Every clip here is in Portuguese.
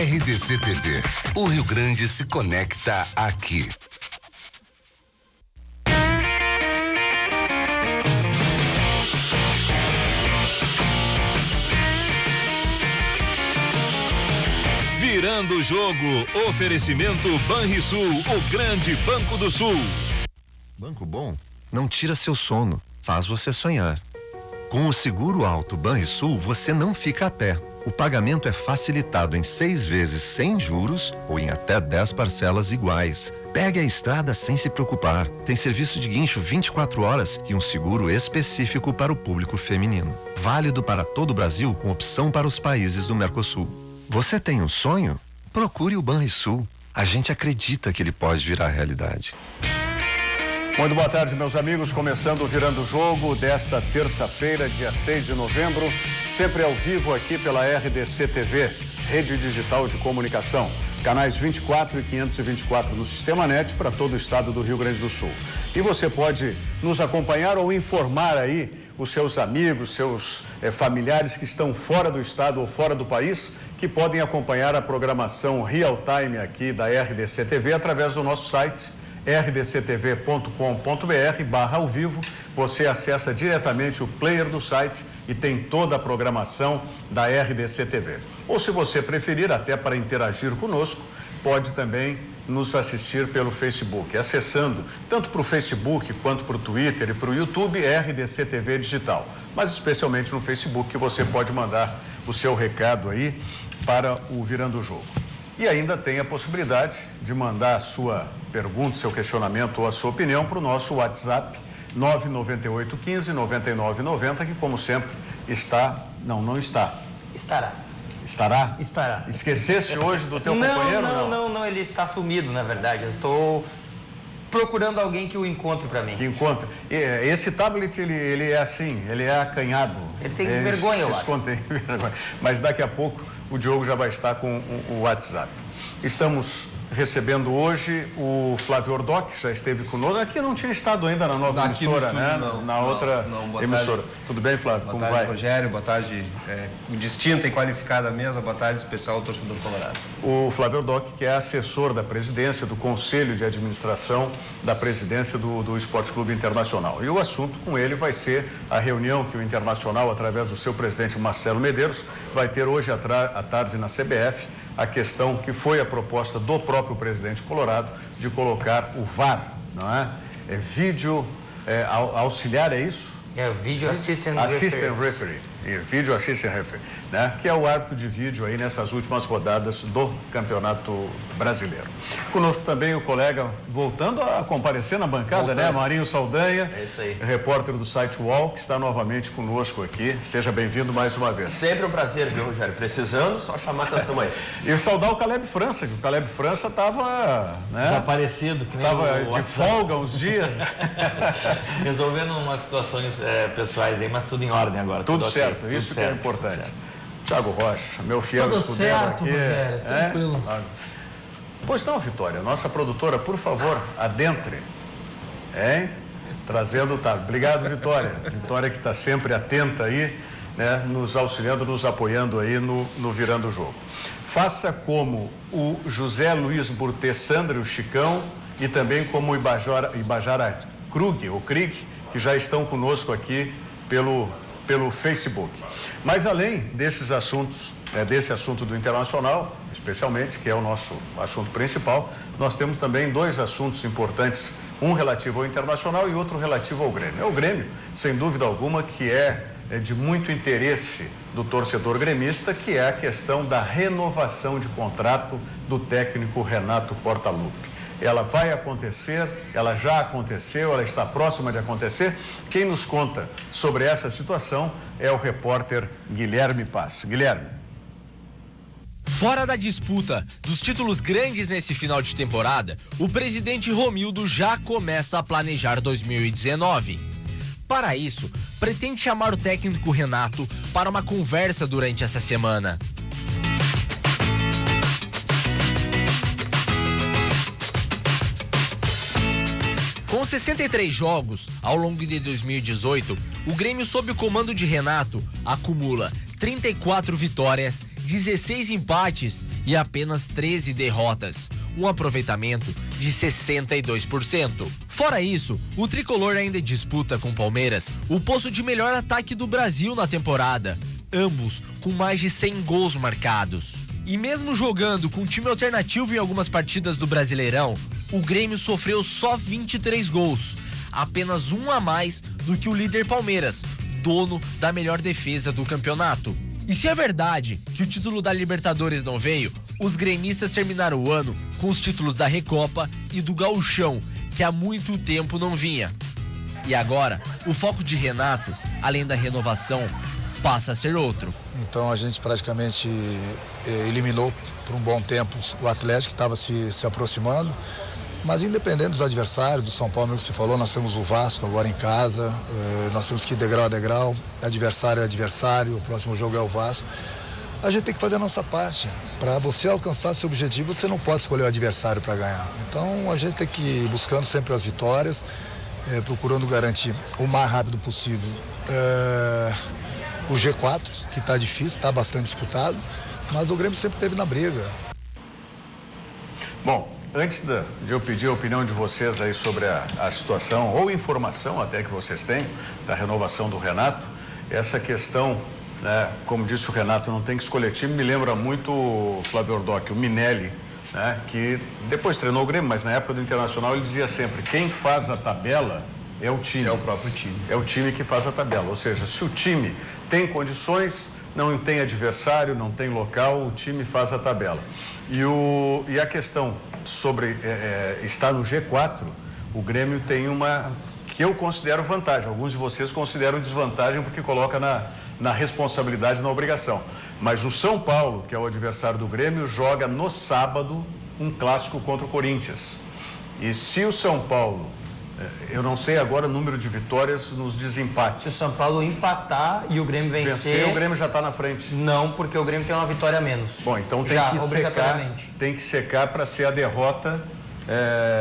RDC TV. O Rio Grande se conecta aqui. Virando o jogo, oferecimento Banrisul, o grande Banco do Sul. Banco bom não tira seu sono, faz você sonhar. Com o seguro alto Banrisul, você não fica a pé. O pagamento é facilitado em 6 vezes sem juros ou em até 10 parcelas iguais. Pegue a estrada sem se preocupar. Tem serviço de guincho 24 horas e um seguro específico para o público feminino. Válido para todo o Brasil, com opção para os países do Mercosul. Você tem um sonho? Procure o Banrisul. A gente acredita que ele pode virar realidade. Muito boa tarde, meus amigos. Começando o Virando o Jogo desta terça-feira, dia 6 de novembro, sempre ao vivo aqui pela RDC TV, Rede Digital de Comunicação. Canais 24 e 524 no Sistema NET para todo o estado do Rio Grande do Sul. E você pode nos acompanhar ou informar aí os seus amigos, seus familiares que estão fora do estado ou fora do país, que podem acompanhar a programação real time aqui da RDC TV através do nosso site rdctv.com.br/ao vivo. Você acessa diretamente o player do site e tem toda a programação da RDC TV. Ou, se você preferir, até para interagir conosco, pode também nos assistir pelo Facebook, acessando tanto para o Facebook quanto para o Twitter e para o YouTube RDC TV Digital, mas especialmente no Facebook, que você pode mandar o seu recado aí para o Virando o Jogo. E ainda tem a possibilidade de mandar a sua pergunta, seu questionamento ou a sua opinião para o nosso WhatsApp 99815-9990, que, como sempre, está... Não está. Estará. Estará? Estará. Esquecesse hoje do teu companheiro? Não, ele está sumido, na verdade. Eu estou procurando alguém que o encontre para mim. Que encontre. Esse tablet, ele é assim, ele é acanhado. Ele tem vergonha, eu acho. Tem vergonha. Mas daqui a pouco o Diogo já vai estar com o WhatsApp. Estamos recebendo hoje o Flávio Ordoc, que já esteve conosco. Aqui não tinha estado ainda na nova emissora, estúdio, né? Na outra emissora. Tudo bem, Flávio? Boa tarde, Rogério. Boa tarde, distinta e qualificada mesa. Boa tarde, especial ao torcedor colorado. O Flávio Ordoc, que é assessor da presidência, do Conselho de Administração da presidência do Esporte Clube Internacional. E o assunto com ele vai ser a reunião que o Internacional, através do seu presidente Marcelo Medeiros, vai ter hoje à tarde na CBF, a questão que foi a proposta do próprio presidente Colorado de colocar o VAR, não é? Vídeo auxiliar, é isso? Video Assistant Referee. Video Assistant Referee, né? Que é o árbitro de vídeo aí nessas últimas rodadas do Campeonato Brasileiro. Conosco também o colega voltando a comparecer na bancada, né? Marinho Saldanha, é isso aí. Repórter do site UOL, que está novamente conosco aqui. Seja bem-vindo mais uma vez. Sempre um prazer, viu, Rogério? Precisando, só chamar que nós estamos aí. E saudar o Caleb França, que o Caleb França estava, né? Desaparecido, que nem estava de folga uns dias. Resolvendo umas situações pessoais aí, mas tudo em ordem agora. Tudo certo, okay, isso tudo que certo, é importante. Thiago Rocha, meu fiel tudo escudeiro certo, aqui. Rogério, tranquilo. Pois não, Vitória, nossa produtora, por favor, adentre. Hein? Trazendo o tablet. Obrigado, Vitória. Vitória que está sempre atenta aí, né? Nos auxiliando, nos apoiando aí no Virando o Jogo. Faça como o José Luiz Burtê Sandra, o Chicão, e também como o Ibajara Krug, o Krieg, que já estão conosco aqui pelo Facebook. Mas além desses assuntos, desse assunto do Internacional, especialmente, que é o nosso assunto principal, nós temos também 2 assuntos importantes, um relativo ao Internacional e outro relativo ao Grêmio. É o Grêmio, sem dúvida alguma, que é de muito interesse do torcedor gremista, que é a questão da renovação de contrato do técnico Renato Portaluppi. Ela vai acontecer, ela já aconteceu, ela está próxima de acontecer. Quem nos conta sobre essa situação é o repórter Guilherme Paz. Guilherme. Fora da disputa dos títulos grandes nesse final de temporada, o presidente Romildo já começa a planejar 2019. Para isso, pretende chamar o técnico Renato para uma conversa durante essa semana. Com 63 jogos ao longo de 2018, o Grêmio, sob o comando de Renato, acumula 34 vitórias, 16 empates e apenas 13 derrotas, um aproveitamento de 62%. Fora isso, o tricolor ainda disputa com o Palmeiras o posto de melhor ataque do Brasil na temporada, ambos com mais de 100 gols marcados. E mesmo jogando com time alternativo em algumas partidas do Brasileirão, o Grêmio sofreu só 23 gols, apenas um a mais do que o líder Palmeiras, dono da melhor defesa do campeonato. E se é verdade que o título da Libertadores não veio, os gremistas terminaram o ano com os títulos da Recopa e do Gauchão, que há muito tempo não vinha. E agora, o foco de Renato, além da renovação, passa a ser outro. Então a gente praticamente eliminou por um bom tempo o Atlético, que estava se aproximando. Mas independente dos adversários, do São Paulo, que você falou, nós temos o Vasco agora em casa, nós temos que ir degrau a degrau, adversário é adversário, o próximo jogo é o Vasco. A gente tem que fazer a nossa parte. Para você alcançar seu objetivo, você não pode escolher o adversário para ganhar. Então a gente tem que ir buscando sempre as vitórias, procurando garantir o mais rápido possível o G4, que está difícil, está bastante disputado, mas o Grêmio sempre esteve na briga. Bom, antes de eu pedir a opinião de vocês aí sobre a situação, ou informação até que vocês têm, da renovação do Renato, essa questão, né, como disse o Renato, não tem que escolher time, me lembra muito o Flávio Ordoc, o Minelli, né, que depois treinou o Grêmio, mas na época do Internacional ele dizia sempre, quem faz a tabela é o time. É o próprio time. É o time que faz a tabela, ou seja, se o time tem condições, não tem adversário, não tem local, o time faz a tabela. E a questão sobre estar no G4, o Grêmio tem uma que eu considero vantagem. Alguns de vocês consideram desvantagem porque coloca na responsabilidade, na obrigação. Mas o São Paulo, que é o adversário do Grêmio, joga no sábado um clássico contra o Corinthians. E se o São Paulo, eu não sei agora o número de vitórias nos desempates. Se o São Paulo empatar e o Grêmio vencer, o Grêmio já está na frente. Não, porque o Grêmio tem uma vitória a menos. Bom, então tem que secar para ser a derrota,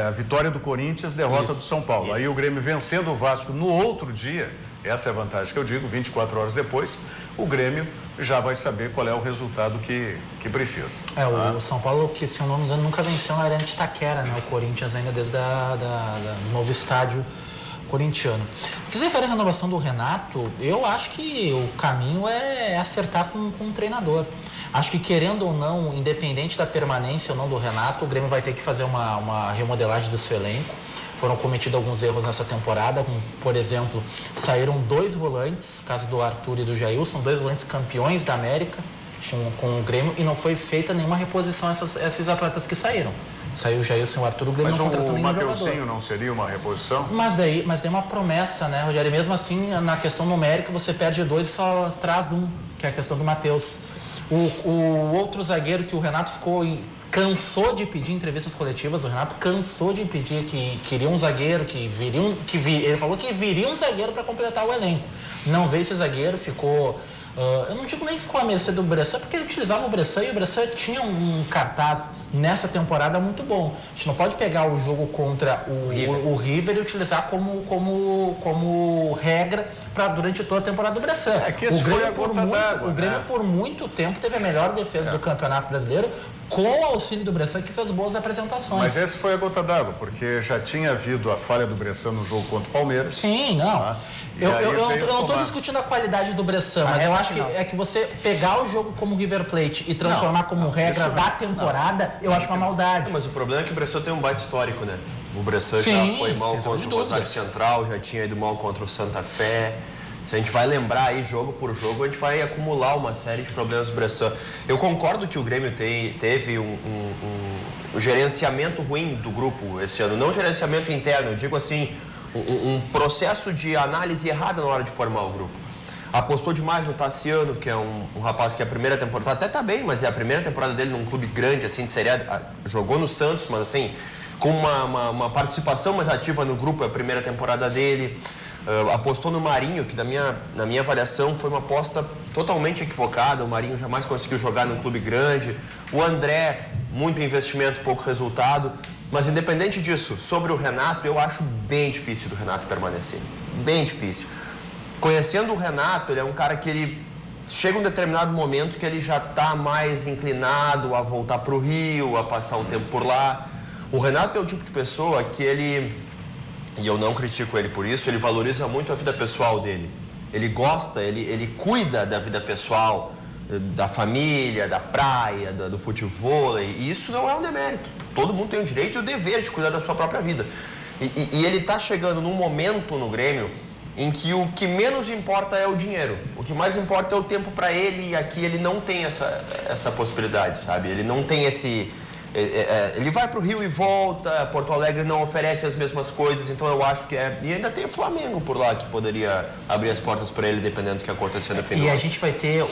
a vitória do Corinthians, derrota do São Paulo. Aí o Grêmio vencendo o Vasco no outro dia, essa é a vantagem que eu digo, 24 horas depois, o Grêmio já vai saber qual é o resultado que precisa. O São Paulo, que se eu não me engano, nunca venceu na Arena de Itaquera, né? O Corinthians ainda desde do novo estádio corintiano. O que se refere à renovação do Renato, eu acho que o caminho é acertar com o treinador. Acho que, querendo ou não, independente da permanência ou não do Renato, o Grêmio vai ter que fazer uma remodelagem do seu elenco. Foram cometidos alguns erros nessa temporada, como, por exemplo, saíram 2 volantes, caso do Arthur e do Jailson, 2 volantes campeões da América com o Grêmio, e não foi feita nenhuma reposição a esses atletas que saíram. Saiu o Jailson e o Arthur, o Grêmio não contratou nenhum jogador. Mas o Mateuzinho não seria uma reposição? Mas daí é uma promessa, né, Rogério? E mesmo assim, na questão numérica, você perde 2 e só traz 1, que é a questão do Matheus. O outro zagueiro que o Renato cansou de pedir em entrevistas coletivas, o Renato cansou de pedir que queria um zagueiro, ele falou que viria um zagueiro para completar o elenco. Não veio esse zagueiro, ficou... eu não digo nem ficou à mercê do Bressan, porque ele utilizava o Bressan e o Bressan tinha um cartaz nessa temporada muito bom. A gente não pode pegar o jogo contra o River e utilizar como regra durante toda a temporada do Bressan. O Grêmio por muito tempo teve a melhor defesa do Campeonato Brasileiro, com o auxílio do Bressan, que fez boas apresentações. Mas essa foi a gota d'água, porque já tinha havido a falha do Bressan no jogo contra o Palmeiras. Sim, não. Eu não estou discutindo a qualidade do Bressan, mas eu acho que você pegar o jogo como River Plate e transformar como regra da temporada, eu acho uma maldade. Mas o problema é que o Bressan tem um baita histórico, né? O Bressan já foi mal contra o Rosário Central, já tinha ido mal contra o Santa Fé. Se a gente vai lembrar aí jogo por jogo, a gente vai acumular uma série de problemas do Bressan. Eu concordo que o Grêmio teve um gerenciamento ruim do grupo esse ano. Não gerenciamento interno, eu digo assim, um processo de análise errada na hora de formar o grupo. Apostou demais no Tassiano, que é um rapaz que é a primeira temporada, até tá bem, mas é a primeira temporada dele num clube grande, assim, de Série A. Jogou no Santos, mas assim, com uma participação mais ativa no grupo, é a primeira temporada dele. Apostou no Marinho, que na minha avaliação foi uma aposta totalmente equivocada. O Marinho jamais conseguiu jogar num clube grande. O André, muito investimento, pouco resultado. Mas independente disso, sobre o Renato, eu acho bem difícil do Renato permanecer. Bem difícil. Conhecendo o Renato, ele é um cara que chega um determinado momento que ele já está mais inclinado a voltar para o Rio, a passar um tempo por lá. O Renato é o tipo de pessoa que ele, e eu não critico ele por isso, ele valoriza muito a vida pessoal dele. Ele gosta, ele cuida da vida pessoal, da família, da praia, do futebol, e isso não é um demérito. Todo mundo tem o direito e o dever de cuidar da sua própria vida. E ele está chegando num momento no Grêmio em que o que menos importa é o dinheiro. O que mais importa é o tempo para ele, e aqui ele não tem essa possibilidade, sabe? Ele não tem esse... ele vai para o Rio e volta, Porto Alegre não oferece as mesmas coisas, então eu acho que E ainda tem o Flamengo por lá, que poderia abrir as portas para ele, dependendo do que acontecer no final. E a gente vai ter a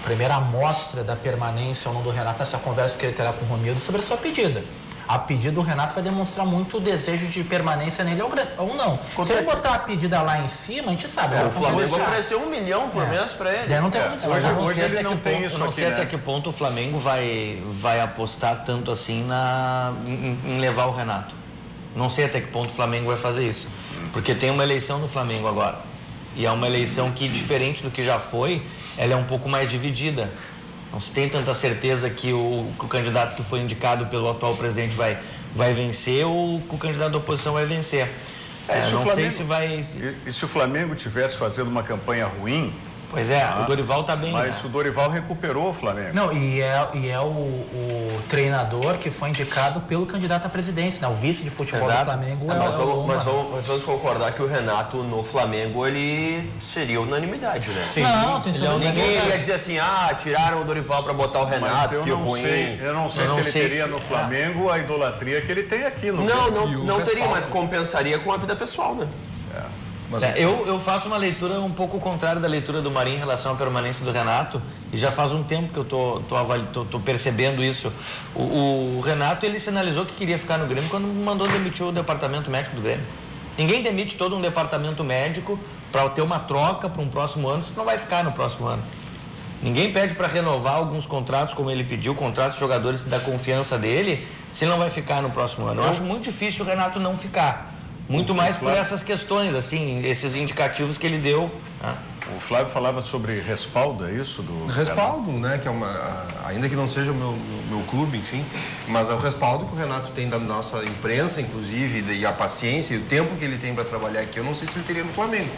primeira amostra da permanência ou não do Renato nessa conversa que ele terá com o Romildo sobre a sua pedida. A pedida do Renato vai demonstrar muito o desejo de permanência nele ou não. Se ele botar a pedida lá em cima, a gente sabe. O Flamengo ofereceu 1 milhão por mês para ele. Não tem condição. Hoje ele não tem isso aqui, não sei até que ponto o Flamengo vai apostar tanto assim em levar o Renato. Não sei até que ponto o Flamengo vai fazer isso. Porque tem uma eleição no Flamengo agora. E é uma eleição que, diferente do que já foi, ela é um pouco mais dividida. Não se tem tanta certeza que o candidato que foi indicado pelo atual presidente vai vencer ou que o candidato da oposição vai vencer. Sei se vai... E se o Flamengo tivesse fazendo uma campanha ruim... Pois é, o Dorival está bem. Mas o Dorival recuperou o Flamengo. Não, e é o treinador que foi indicado pelo candidato à presidência, né? O vice de futebol do Flamengo mas vamos concordar que o Renato no Flamengo, ele seria unanimidade, né? Sim. Não, ninguém ia dizer assim, tiraram o Dorival para botar o Renato, que ruim. Eu não sei se ele teria no Flamengo a idolatria que ele tem aqui no Não teria, mas compensaria com a vida pessoal, né? Eu faço uma leitura um pouco contrária da leitura do Marinho em relação à permanência do Renato, e já faz um tempo que eu tô percebendo isso. O Renato, ele sinalizou que queria ficar no Grêmio quando mandou demitir o departamento médico do Grêmio. Ninguém demite todo um departamento médico para ter uma troca para um próximo ano, isso não vai ficar no próximo ano. Ninguém pede para renovar alguns contratos, como ele pediu, contratos de jogadores da confiança dele, se ele não vai ficar no próximo ano. Eu acho muito difícil o Renato não ficar. Muito mais por essas questões, assim, esses indicativos que ele deu. O Flávio falava sobre respaldo, é isso? Respaldo, né? Que é ainda que não seja o meu clube, enfim, mas é o respaldo que o Renato tem da nossa imprensa, inclusive, e a paciência e o tempo que ele tem para trabalhar aqui, eu não sei se ele teria no Flamengo.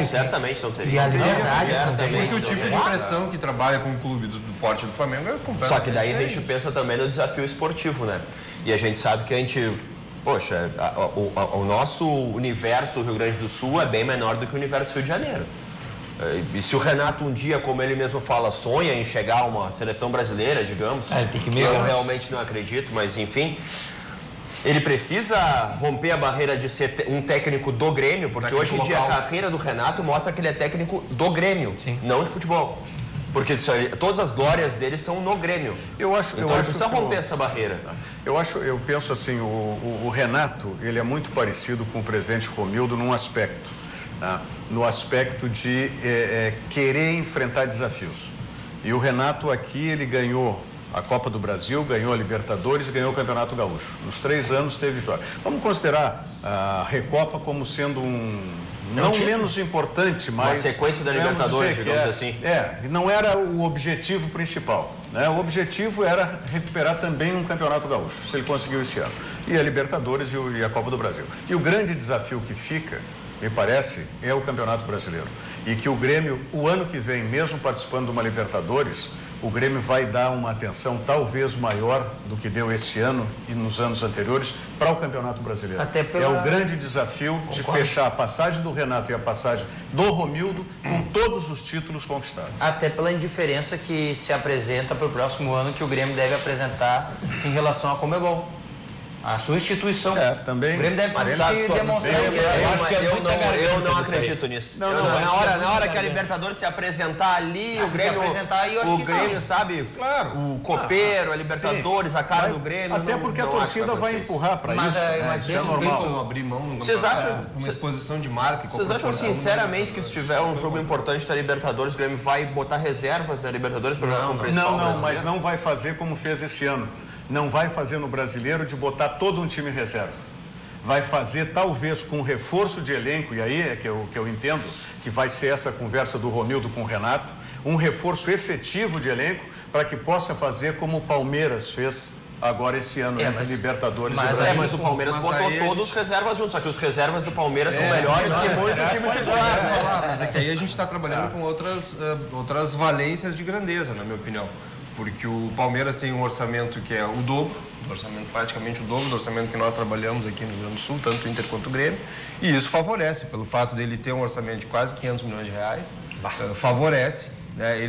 Certamente não teria. E a liberdade, porque o tipo de pressão que trabalha com o clube do porte do Flamengo é completamente Só que daí diferente. a gente pensa também no desafio esportivo, né? E a gente sabe que a gente... Poxa, o nosso universo Rio Grande do Sul é bem menor do que o universo Rio de Janeiro. E se o Renato um dia, como ele mesmo fala, sonha em chegar a uma seleção brasileira, digamos, que eu realmente não acredito, mas enfim, ele precisa romper a barreira de ser um técnico do Grêmio, porque hoje em dia a carreira do Renato mostra que ele é técnico do Grêmio, não de futebol. Porque todas as glórias dele são no Grêmio. Então ele precisa romper essa barreira. Eu penso assim, o Renato, ele é muito parecido com o presidente Romildo num aspecto. Tá? No aspecto de querer enfrentar desafios. E o Renato aqui, ele ganhou a Copa do Brasil, ganhou a Libertadores e ganhou o Campeonato Gaúcho. Nos 3 anos teve vitória. Vamos considerar a Recopa como sendo não menos importante, mas... Uma sequência da Libertadores, digamos assim. Não era o objetivo principal. Né? O objetivo era recuperar também um Campeonato Gaúcho, se ele conseguiu esse ano. E a Libertadores e a Copa do Brasil. E o grande desafio que fica, me parece, é o Campeonato Brasileiro. E que o Grêmio, o ano que vem, mesmo participando de uma Libertadores, o Grêmio vai dar uma atenção talvez maior do que deu esse ano e nos anos anteriores para o Campeonato Brasileiro. É o grande desafio de fechar a passagem do Renato e a passagem do Romildo com todos os títulos conquistados. Até pela indiferença que se apresenta para o próximo ano que o Grêmio deve apresentar em relação à Conmebol. A sua instituição. Também. O Grêmio deve se demonstrar. Eu não acredito nisso. Na hora que a Libertadores se apresentar ali, o Grêmio, sabe? Claro. O copeiro, a Libertadores, a cara do Grêmio. Até porque a torcida vai empurrar para isso. Mas é normal. Isso, abrir mão Vocês acham? uma exposição de marca. Vocês acham sinceramente que se tiver um jogo importante da Libertadores, o Grêmio vai botar reservas da Libertadores para jogar com o principal? Não, mas não vai fazer como fez esse ano. Não vai fazer no Brasileiro de botar todo um time em reserva. vai fazer talvez com reforço de elenco, e aí é que eu entendo que vai ser essa conversa do Romildo com o Renato, um reforço efetivo de elenco para que possa fazer como o Palmeiras fez agora esse ano entre Libertadores e Brasil. Mas o Palmeiras botou todos os reservas juntos, só que os reservas do Palmeiras são melhores que muito time titular. Mas é que aí a gente está trabalhando com outras valências de grandeza, na minha opinião. Porque o Palmeiras tem um orçamento que é o dobro, praticamente o dobro do orçamento que nós trabalhamos aqui no Rio Grande do Sul, tanto o Inter quanto o Grêmio, e isso favorece, pelo fato dele ter um orçamento de quase 500 milhões de reais, favorece.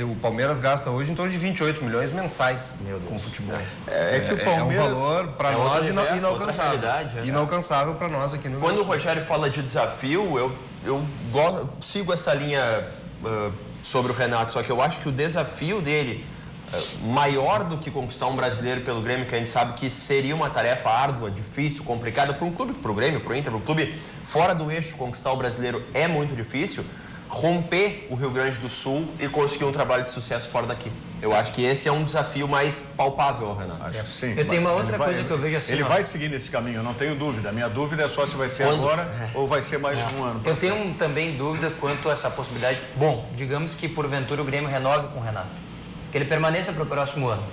O Palmeiras gasta hoje em torno de 28 milhões mensais com o futebol. Que o Palmeiras é um valor para nós inalcançável. Né? Inalcançável para nós aqui no Rio Quando Grande do o Sul. Rogério fala de desafio, eu sigo essa linha sobre o Renato, só que eu acho que o desafio dele, maior do que conquistar um brasileiro pelo Grêmio, que a gente sabe que seria uma tarefa árdua, difícil, complicada para um clube, para o Grêmio, para o Inter, para o clube fora do eixo, conquistar o brasileiro é muito difícil. Romper o Rio Grande do Sul e conseguir um trabalho de sucesso fora daqui. Eu acho que esse é um desafio mais palpável, Renato. Acho que sim. Eu tenho uma outra coisa que eu vejo assim. Ele vai seguir nesse caminho, eu não tenho dúvida. A minha dúvida é só se vai ser agora ou vai ser mais um ano. Eu tenho também dúvida quanto a essa possibilidade. Bom, digamos que porventura o Grêmio renove com o Renato, que ele permaneça para o próximo ano.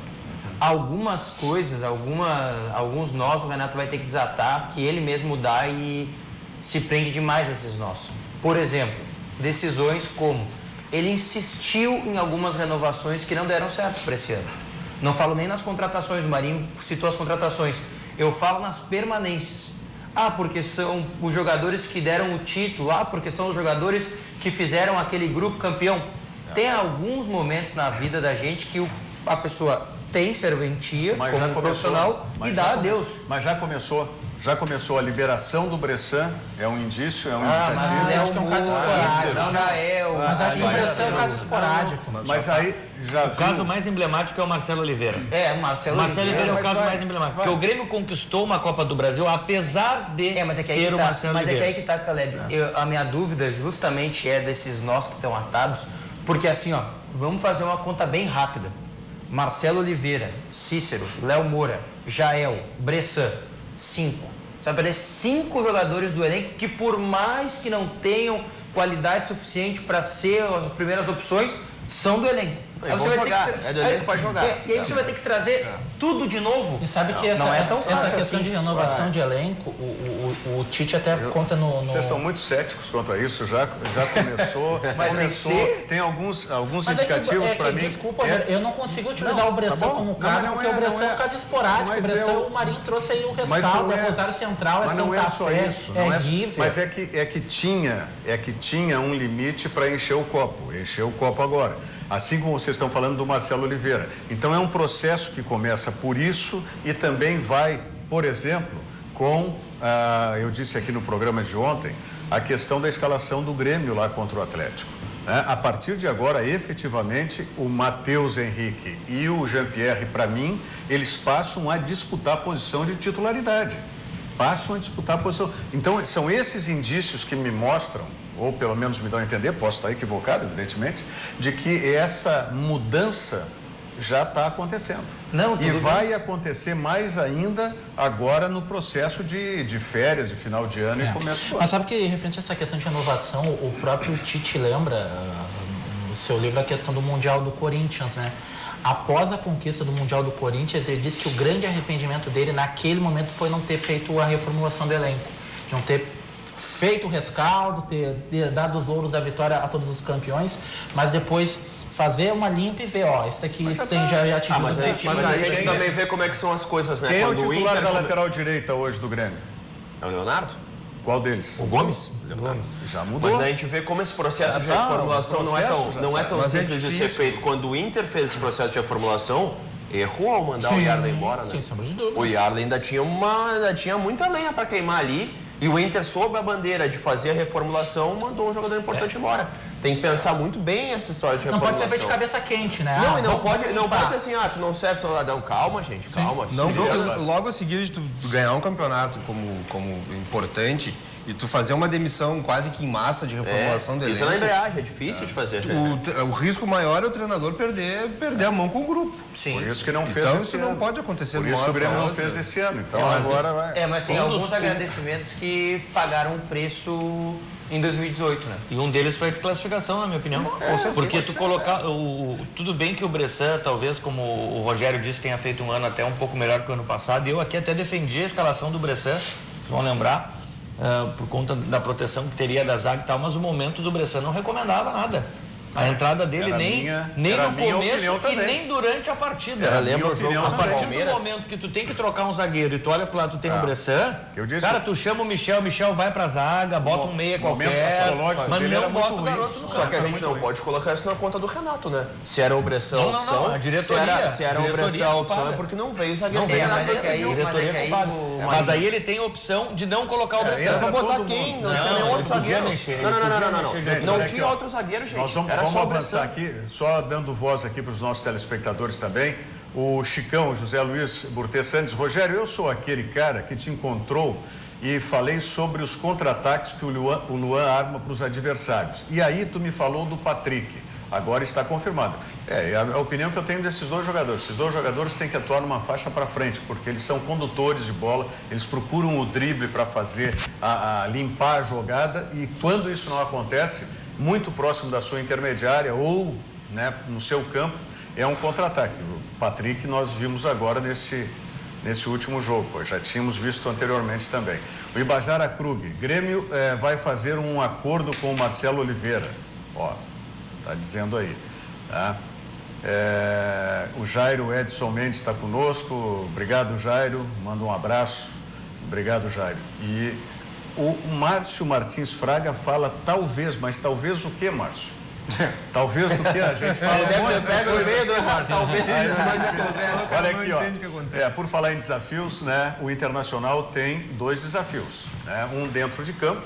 Algumas coisas, alguns nós o Renato vai ter que desatar, que ele mesmo dá e se prende demais a esses nós. Por exemplo, decisões como ele insistiu em algumas renovações que não deram certo para esse ano. Não falo nem nas contratações, o Marinho citou as contratações. Eu falo nas permanências. Porque são os jogadores que deram o título. Porque são os jogadores que fizeram aquele grupo campeão. Tem alguns momentos na vida da gente que a pessoa tem serventia como profissional e dá adeus. Mas já começou a liberação do Bressan, é um indício, é um indicativo. Mas eu acho que é um caso esporádico. Mas acho que o Bressan é um caso esporádico. Mas aí já o caso mais emblemático é o Marcelo Oliveira. Marcelo Oliveira é o caso mais emblemático. Porque o Grêmio conquistou uma Copa do Brasil, apesar de ter o Marcelo Oliveira. Mas é que aí que tá, Caleb. A minha dúvida justamente é desses nós que estão atados, porque assim, vamos fazer uma conta bem rápida. Marcelo Oliveira, Cícero, Léo Moura, Jael, Bressan, 5. Você vai perder 5 jogadores do elenco que, por mais que não tenham qualidade suficiente para ser as primeiras opções, são do elenco. Aí você vai jogar. É do elenco que vai jogar. E aí você vai ter que trazer tudo de novo. E sabe que essa questão de renovação de elenco, o Tite até conta no... Vocês estão muito céticos quanto a isso, já começou. Tem alguns indicativos para mim. Desculpa, eu não consigo utilizar o Bressan como caso, porque o Bressan é um caso esporádico. O Bressan, o Marinho trouxe aí o rescaldo, é Rosário Central, é Santa Fé, é River. Mas é que tinha um limite para encher o copo. Encheu o copo agora. Assim como vocês estão falando do Marcelo Oliveira. Então é um processo que começa por isso e também vai, por exemplo, com, eu disse aqui no programa de ontem, a questão da escalação do Grêmio lá contra o Atlético. A partir de agora, efetivamente, o Matheus Henrique e o Jean-Pierre, para mim, eles passam a disputar a posição de titularidade. Passam a disputar a posição. Então, são esses indícios que me mostram, ou pelo menos me dão a entender, posso estar equivocado, evidentemente, de que essa mudança já está acontecendo. E vai acontecer mais ainda agora no processo de férias, de final de ano e começo do ano. Mas sabe que, referente a essa questão de renovação, o próprio Tite lembra, no seu livro, a questão do Mundial do Corinthians, né? Após a conquista do Mundial do Corinthians, ele disse que o grande arrependimento dele naquele momento foi não ter feito a reformulação do elenco, de não ter feito o rescaldo, ter dado os louros da vitória a todos os campeões, mas depois fazer uma limpa e ver, isso daqui já atingiu o objetivo. Mas aí tem que também ver como é que são as coisas, né? Quem é o titular da lateral direita hoje do Grêmio? É o Leonardo? Qual deles? O Gomes? Já mudou. Mas a gente vê como esse processo de reformulação não é tão simples de ser feito. Quando o Inter fez esse processo de reformulação, errou ao mandar o Yarley embora, né? Sem sombra de dúvida. O Yarley ainda tinha muita lenha para queimar ali. E o Inter, sob a bandeira de fazer a reformulação, mandou um jogador importante embora. tem que pensar muito bem essa história de Não reformulação. pode ser feito de cabeça quente, né? Não, e não pode ser assim, tu não serve cidadão. Calma, gente, calma. Não, porque logo a seguir de tu ganhar um campeonato como importante e tu fazer uma demissão quase que em massa de reformulação do elenco. Isso é na embreagem, é difícil de fazer. O risco maior é o treinador perder a mão com o grupo. Sim. Por isso que não fez Então esse isso ano. não pode acontecer Por de isso uma que o hora Grêmio pra não outra. fez esse ano. Então agora vai. Mas tem alguns agradecimentos que pagaram o preço em 2018, né? E um deles foi a desclassificação, na minha opinião. Porque tu colocar... tudo bem que o Bressan, talvez, como o Rogério disse, tenha feito um ano até um pouco melhor que o ano passado. E eu aqui até defendi a escalação do Bressan, vocês vão lembrar, por conta da proteção que teria da zaga e tal, mas o momento do Bressan não recomendava nada. A entrada dele nem no começo e nem durante a partida. Lembra o jogo A partir do momento que tu tem que trocar um zagueiro e tu olha pro lado, tu tem o Bressan, cara, tu chama o Michel vai pra zaga, bota um meia qualquer, mas não bota o garoto no campo. Só que a gente não pode colocar isso na conta do Renato, né? Se era o Bressan a opção, não, a diretoria, se era o Bressan a opção é porque não veio o zagueiro. Não veio a diretoria culpada. Mas aí ele tem a opção de não colocar o Bressan. Era pra botar quem? Não tinha nenhum outro zagueiro. Não tinha outro zagueiro, gente. Nós vamos avançar aqui, só dando voz aqui para os nossos telespectadores também. O Chicão, José Luiz Burtê Santos. Rogério, eu sou aquele cara que te encontrou e falei sobre os contra-ataques que o Luan arma para os adversários. E aí tu me falou do Patrick. Agora está confirmado. É a opinião que eu tenho desses dois jogadores. Esses dois jogadores têm que atuar numa faixa para frente, porque eles são condutores de bola, eles procuram o drible para fazer, limpar a jogada, e quando isso não acontece, muito próximo da sua intermediária ou, né, no seu campo, é um contra-ataque. O Patrick nós vimos agora nesse último jogo, já tínhamos visto anteriormente também. O Ibajara Krug, Grêmio vai fazer um acordo com o Marcelo Oliveira, tá dizendo aí, tá? O Jairo Edson Mendes está conosco, obrigado Jairo, manda um abraço, obrigado Jairo. E o Márcio Martins Fraga fala talvez, mas talvez o que, Márcio? Talvez o que a gente fala. Pega o meio do Márcio. Talvez isso. Olha aqui, por falar em desafios, né? O Internacional tem 2 desafios, né? Um dentro de campo,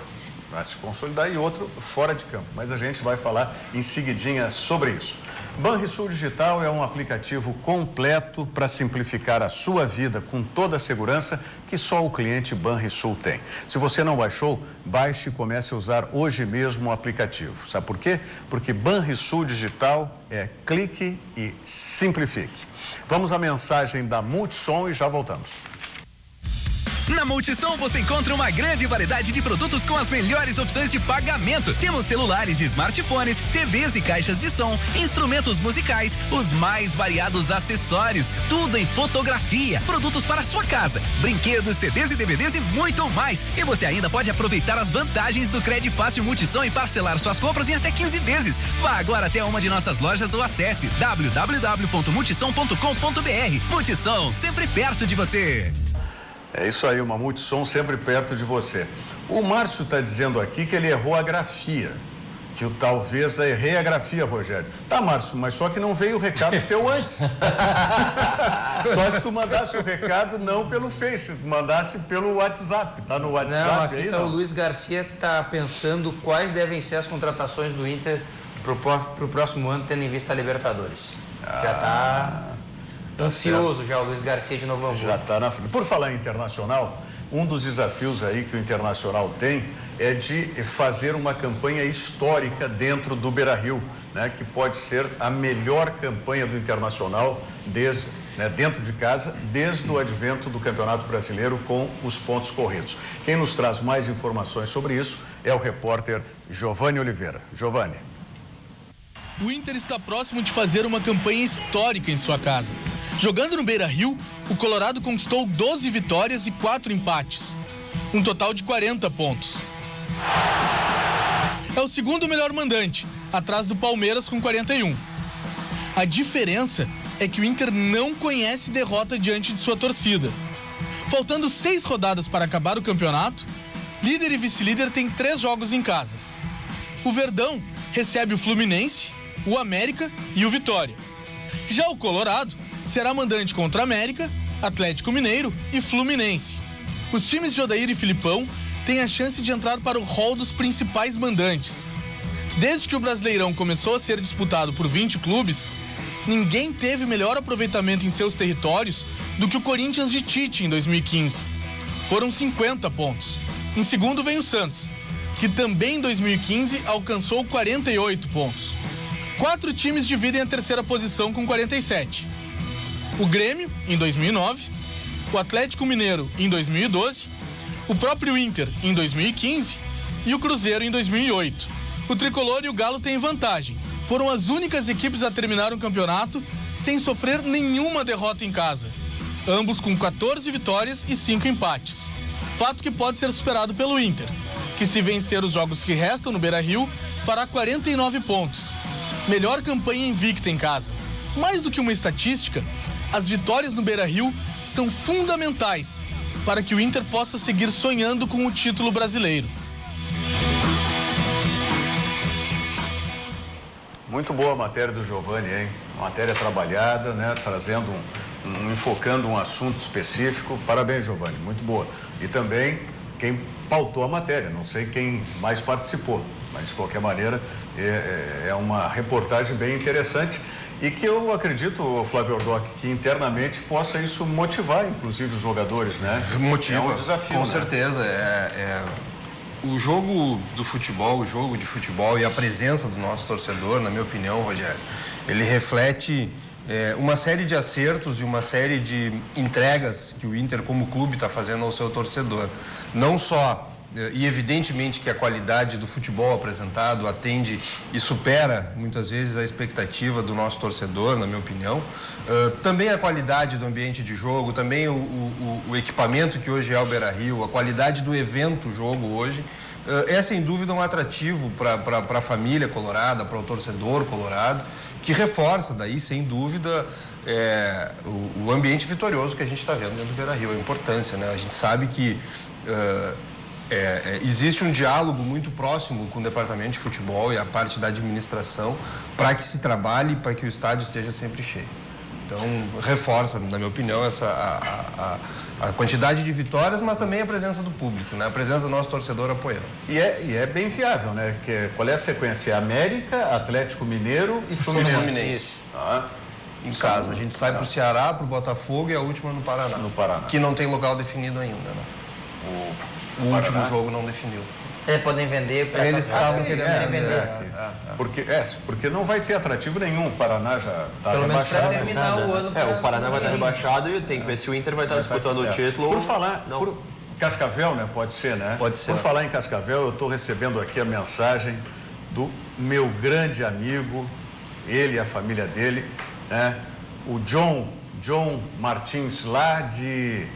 para se consolidar, e outro fora de campo. Mas a gente vai falar em seguidinha sobre isso. Banrisul Digital é um aplicativo completo para simplificar a sua vida com toda a segurança que só o cliente Banrisul tem. Se você não baixou, baixe e comece a usar hoje mesmo o aplicativo. Sabe por quê? Porque Banrisul Digital é clique e simplifique. Vamos à mensagem da Multissom e já voltamos. Na Multissom você encontra uma grande variedade de produtos com as melhores opções de pagamento. Temos celulares e smartphones, TVs e caixas de som, instrumentos musicais, os mais variados acessórios, tudo em fotografia, produtos para sua casa, brinquedos, CDs e DVDs e muito mais. E você ainda pode aproveitar as vantagens do Crédito Fácil Multissom e parcelar suas compras em até 15 vezes. Vá agora até uma de nossas lojas ou acesse www.multissom.com.br. Multissom, sempre perto de você. É isso aí, uma Multissom sempre perto de você. O Márcio está dizendo aqui que ele errou a grafia, que eu talvez errei a grafia, Rogério. Tá, Márcio, mas só que não veio o recado teu antes. Só se tu mandasse o recado não pelo Face, mandasse pelo WhatsApp. Tá no WhatsApp não, aqui aí, tá não? O Luiz Garcia tá pensando quais devem ser as contratações do Inter pro próximo ano, tendo em vista a Libertadores. Já tá ansioso já o Luiz Garcia de Novo Hamburgo. Já está na frente. Por falar em Internacional, um dos desafios aí que o Internacional tem é de fazer uma campanha histórica dentro do Beira-Rio, né, que pode ser a melhor campanha do Internacional dentro de casa, desde o advento do Campeonato Brasileiro com os pontos corridos. Quem nos traz mais informações sobre isso é o repórter Giovanni Oliveira. Giovanni. O Inter está próximo de fazer uma campanha histórica em sua casa. Jogando no Beira-Rio, o Colorado conquistou 12 vitórias e 4 empates. Um total de 40 pontos. É o segundo melhor mandante, atrás do Palmeiras com 41. A diferença é que o Inter não conhece derrota diante de sua torcida. Faltando 6 rodadas para acabar o campeonato, líder e vice-líder têm 3 jogos em casa. O Verdão recebe o Fluminense, o América e o Vitória. Já o Colorado será mandante contra América, Atlético Mineiro e Fluminense. Os times de Odair e Filipão têm a chance de entrar para o rol dos principais mandantes. Desde que o Brasileirão começou a ser disputado por 20 clubes, ninguém teve melhor aproveitamento em seus territórios do que o Corinthians de Tite em 2015. Foram 50 pontos. Em segundo vem o Santos, que também em 2015 alcançou 48 pontos. 4 times dividem a terceira posição com 47. O Grêmio, em 2009, o Atlético Mineiro, em 2012, o próprio Inter, em 2015 e o Cruzeiro, em 2008. O Tricolor e o Galo têm vantagem. Foram as únicas equipes a terminar o campeonato sem sofrer nenhuma derrota em casa. Ambos com 14 vitórias e 5 empates. Fato que pode ser superado pelo Inter, que se vencer os jogos que restam no Beira-Rio, fará 49 pontos. Melhor campanha invicta em casa. Mais do que uma estatística, as vitórias no Beira-Rio são fundamentais para que o Inter possa seguir sonhando com o título brasileiro. Muito boa a matéria do Giovani, hein? Matéria trabalhada, né? Trazendo enfocando um assunto específico. Parabéns, Giovani, muito boa. E também quem pautou a matéria, não sei quem mais participou, mas de qualquer maneira é uma reportagem bem interessante e que eu acredito, Flávio Ordoc, que internamente possa isso motivar, inclusive, os jogadores, né? Motiva, é um desafio, com né? certeza. O jogo do futebol, o jogo de futebol e a presença do nosso torcedor, na minha opinião, Rogério, ele reflete uma série de acertos e uma série de entregas que o Inter, como clube, está fazendo ao seu torcedor. Não só, e evidentemente que a qualidade do futebol apresentado atende e supera, muitas vezes, a expectativa do nosso torcedor, na minha opinião. Também a qualidade do ambiente de jogo, também o equipamento que hoje é o Beira-Rio, a qualidade do evento jogo hoje, é sem dúvida um atrativo para a família colorada, para o torcedor colorado, que reforça daí, sem dúvida, o ambiente vitorioso que a gente está vendo dentro do Beira-Rio, a importância, né? A gente sabe que existe um diálogo muito próximo com o departamento de futebol e a parte da administração para que se trabalhe, para que o estádio esteja sempre cheio. Então, reforça, na minha opinião, a quantidade de vitórias, mas também a presença do público, né? A presença do nosso torcedor apoiando. E é bem viável, né? Qual é a sequência? América, Atlético Mineiro e Fluminense. Em casa. A gente sai para o Ceará, para o Botafogo e a última no Paraná. No Paraná. Que não tem local definido ainda, né? O último jogo não definiu. Podem vender para eles estavam querendo vender. Porque não vai ter atrativo nenhum. O Paraná já está pelo menos para rebaixado. terminar o ano. O Paraná vai estar rebaixado e tem que ver se o Inter vai estar disputando o título. Por falar, Cascavel, né? Pode ser, né? Pode ser. Por falar em Cascavel, eu estou recebendo aqui a mensagem do meu grande amigo, ele e a família dele, né? O John Martins, lá de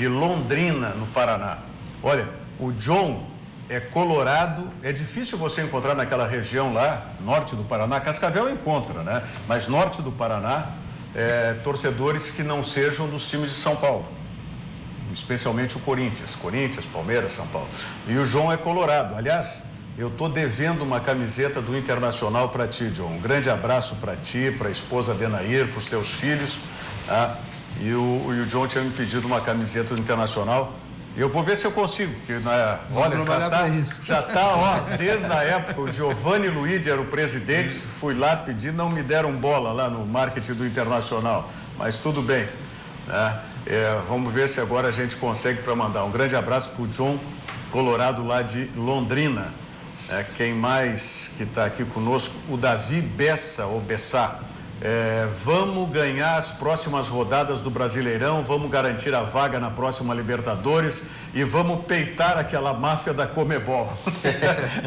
Londrina, no Paraná. Olha, o John é colorado, é difícil você encontrar naquela região lá, norte do Paraná, Cascavel encontra, né? Mas norte do Paraná, torcedores que não sejam dos times de São Paulo, especialmente o Corinthians, Palmeiras, São Paulo. E o João é colorado. Aliás, eu estou devendo uma camiseta do Internacional para ti, John. Um grande abraço para ti, para a esposa Denair, para os teus filhos, tá? E o John tinha me pedido uma camiseta do Internacional. Eu vou ver se eu consigo, porque olha, já tá, desde a época, o Giovanni Luigi era o presidente, fui lá pedir, não me deram bola lá no marketing do Internacional, mas tudo bem, né? Vamos ver se agora a gente consegue para mandar. Um grande abraço para o John, colorado lá de Londrina. Quem mais que está aqui conosco? O Davi Bessa, ou Bessá. Vamos ganhar as próximas rodadas do Brasileirão, vamos garantir a vaga na próxima Libertadores e vamos peitar aquela máfia da Comebol.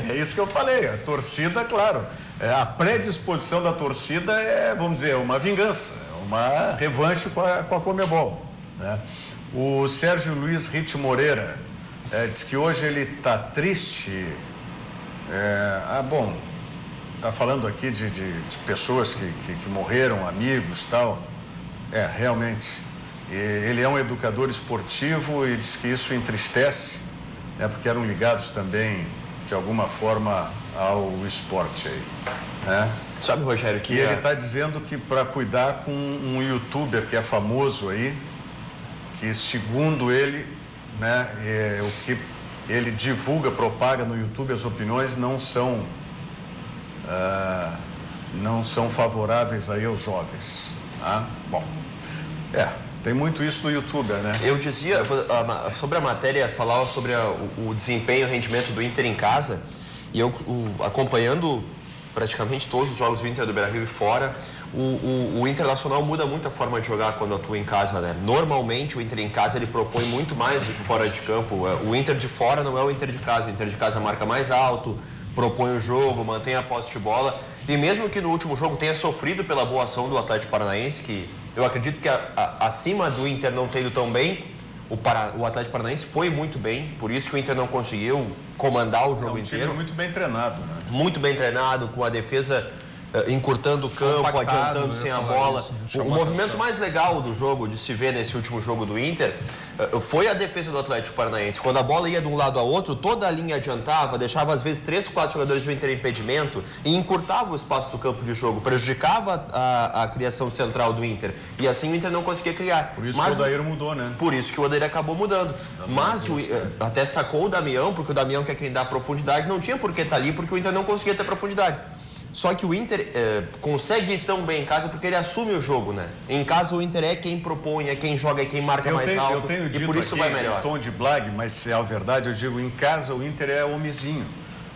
É isso que eu falei, a torcida, claro, a predisposição da torcida vamos dizer, uma vingança, uma revanche com a Comebol, né? O Sérgio Luiz Ritt Moreira diz que hoje ele está triste. Está falando aqui de pessoas que morreram, amigos e tal. Realmente. Ele é um educador esportivo e diz que isso entristece, né, porque eram ligados também, de alguma forma, ao esporte aí, né? Sabe, Rogério, que... E ele está dizendo que para cuidar com um youtuber que é famoso aí, que segundo ele, né, o que ele divulga, propaga no YouTube, as opiniões não são não são favoráveis aí aos jovens. Tá? Bom, tem muito isso no YouTube, né? Eu dizia, sobre a matéria, falava sobre o desempenho e o rendimento do Inter em casa, e eu acompanhando praticamente todos os jogos do Inter do Beira-Rio e fora, o Internacional muda muito a forma de jogar quando atua em casa, né? Normalmente o Inter em casa ele propõe muito mais do que fora de campo. O Inter de fora não é o Inter de casa. O Inter de casa marca mais alto, propõe o jogo, mantém a posse de bola. E mesmo que no último jogo tenha sofrido pela boa ação do Atlético Paranaense, que eu acredito que acima do Inter não ter ido tão bem, o Atlético Paranaense foi muito bem, por isso que o Inter não conseguiu comandar o jogo inteiro. Time muito bem treinado, né? Muito bem treinado, com a defesa encurtando o campo, adiantando sem a bola. O movimento mais legal do jogo, de se ver nesse último jogo do Inter, foi a defesa do Atlético Paranaense. Quando a bola ia de um lado ao outro, toda a linha adiantava, deixava às vezes 3, 4 jogadores do Inter em impedimento e encurtava o espaço do campo de jogo, prejudicava a criação central do Inter. E assim o Inter não conseguia criar. Por isso que o Odair mudou, né? Por isso que o Odair acabou mudando. Mas até sacou o Damião, porque o Damião, que é quem dá profundidade, não tinha por que estar ali, porque o Inter não conseguia ter profundidade. Só que o Inter consegue ir tão bem em casa porque ele assume o jogo, né? Em casa o Inter é quem propõe, é quem joga, é quem marca mais alto. Eu tenho dito e por isso aqui, vai melhor. em tom de blague, mas se é a verdade, eu digo, em casa o Inter é homizinho.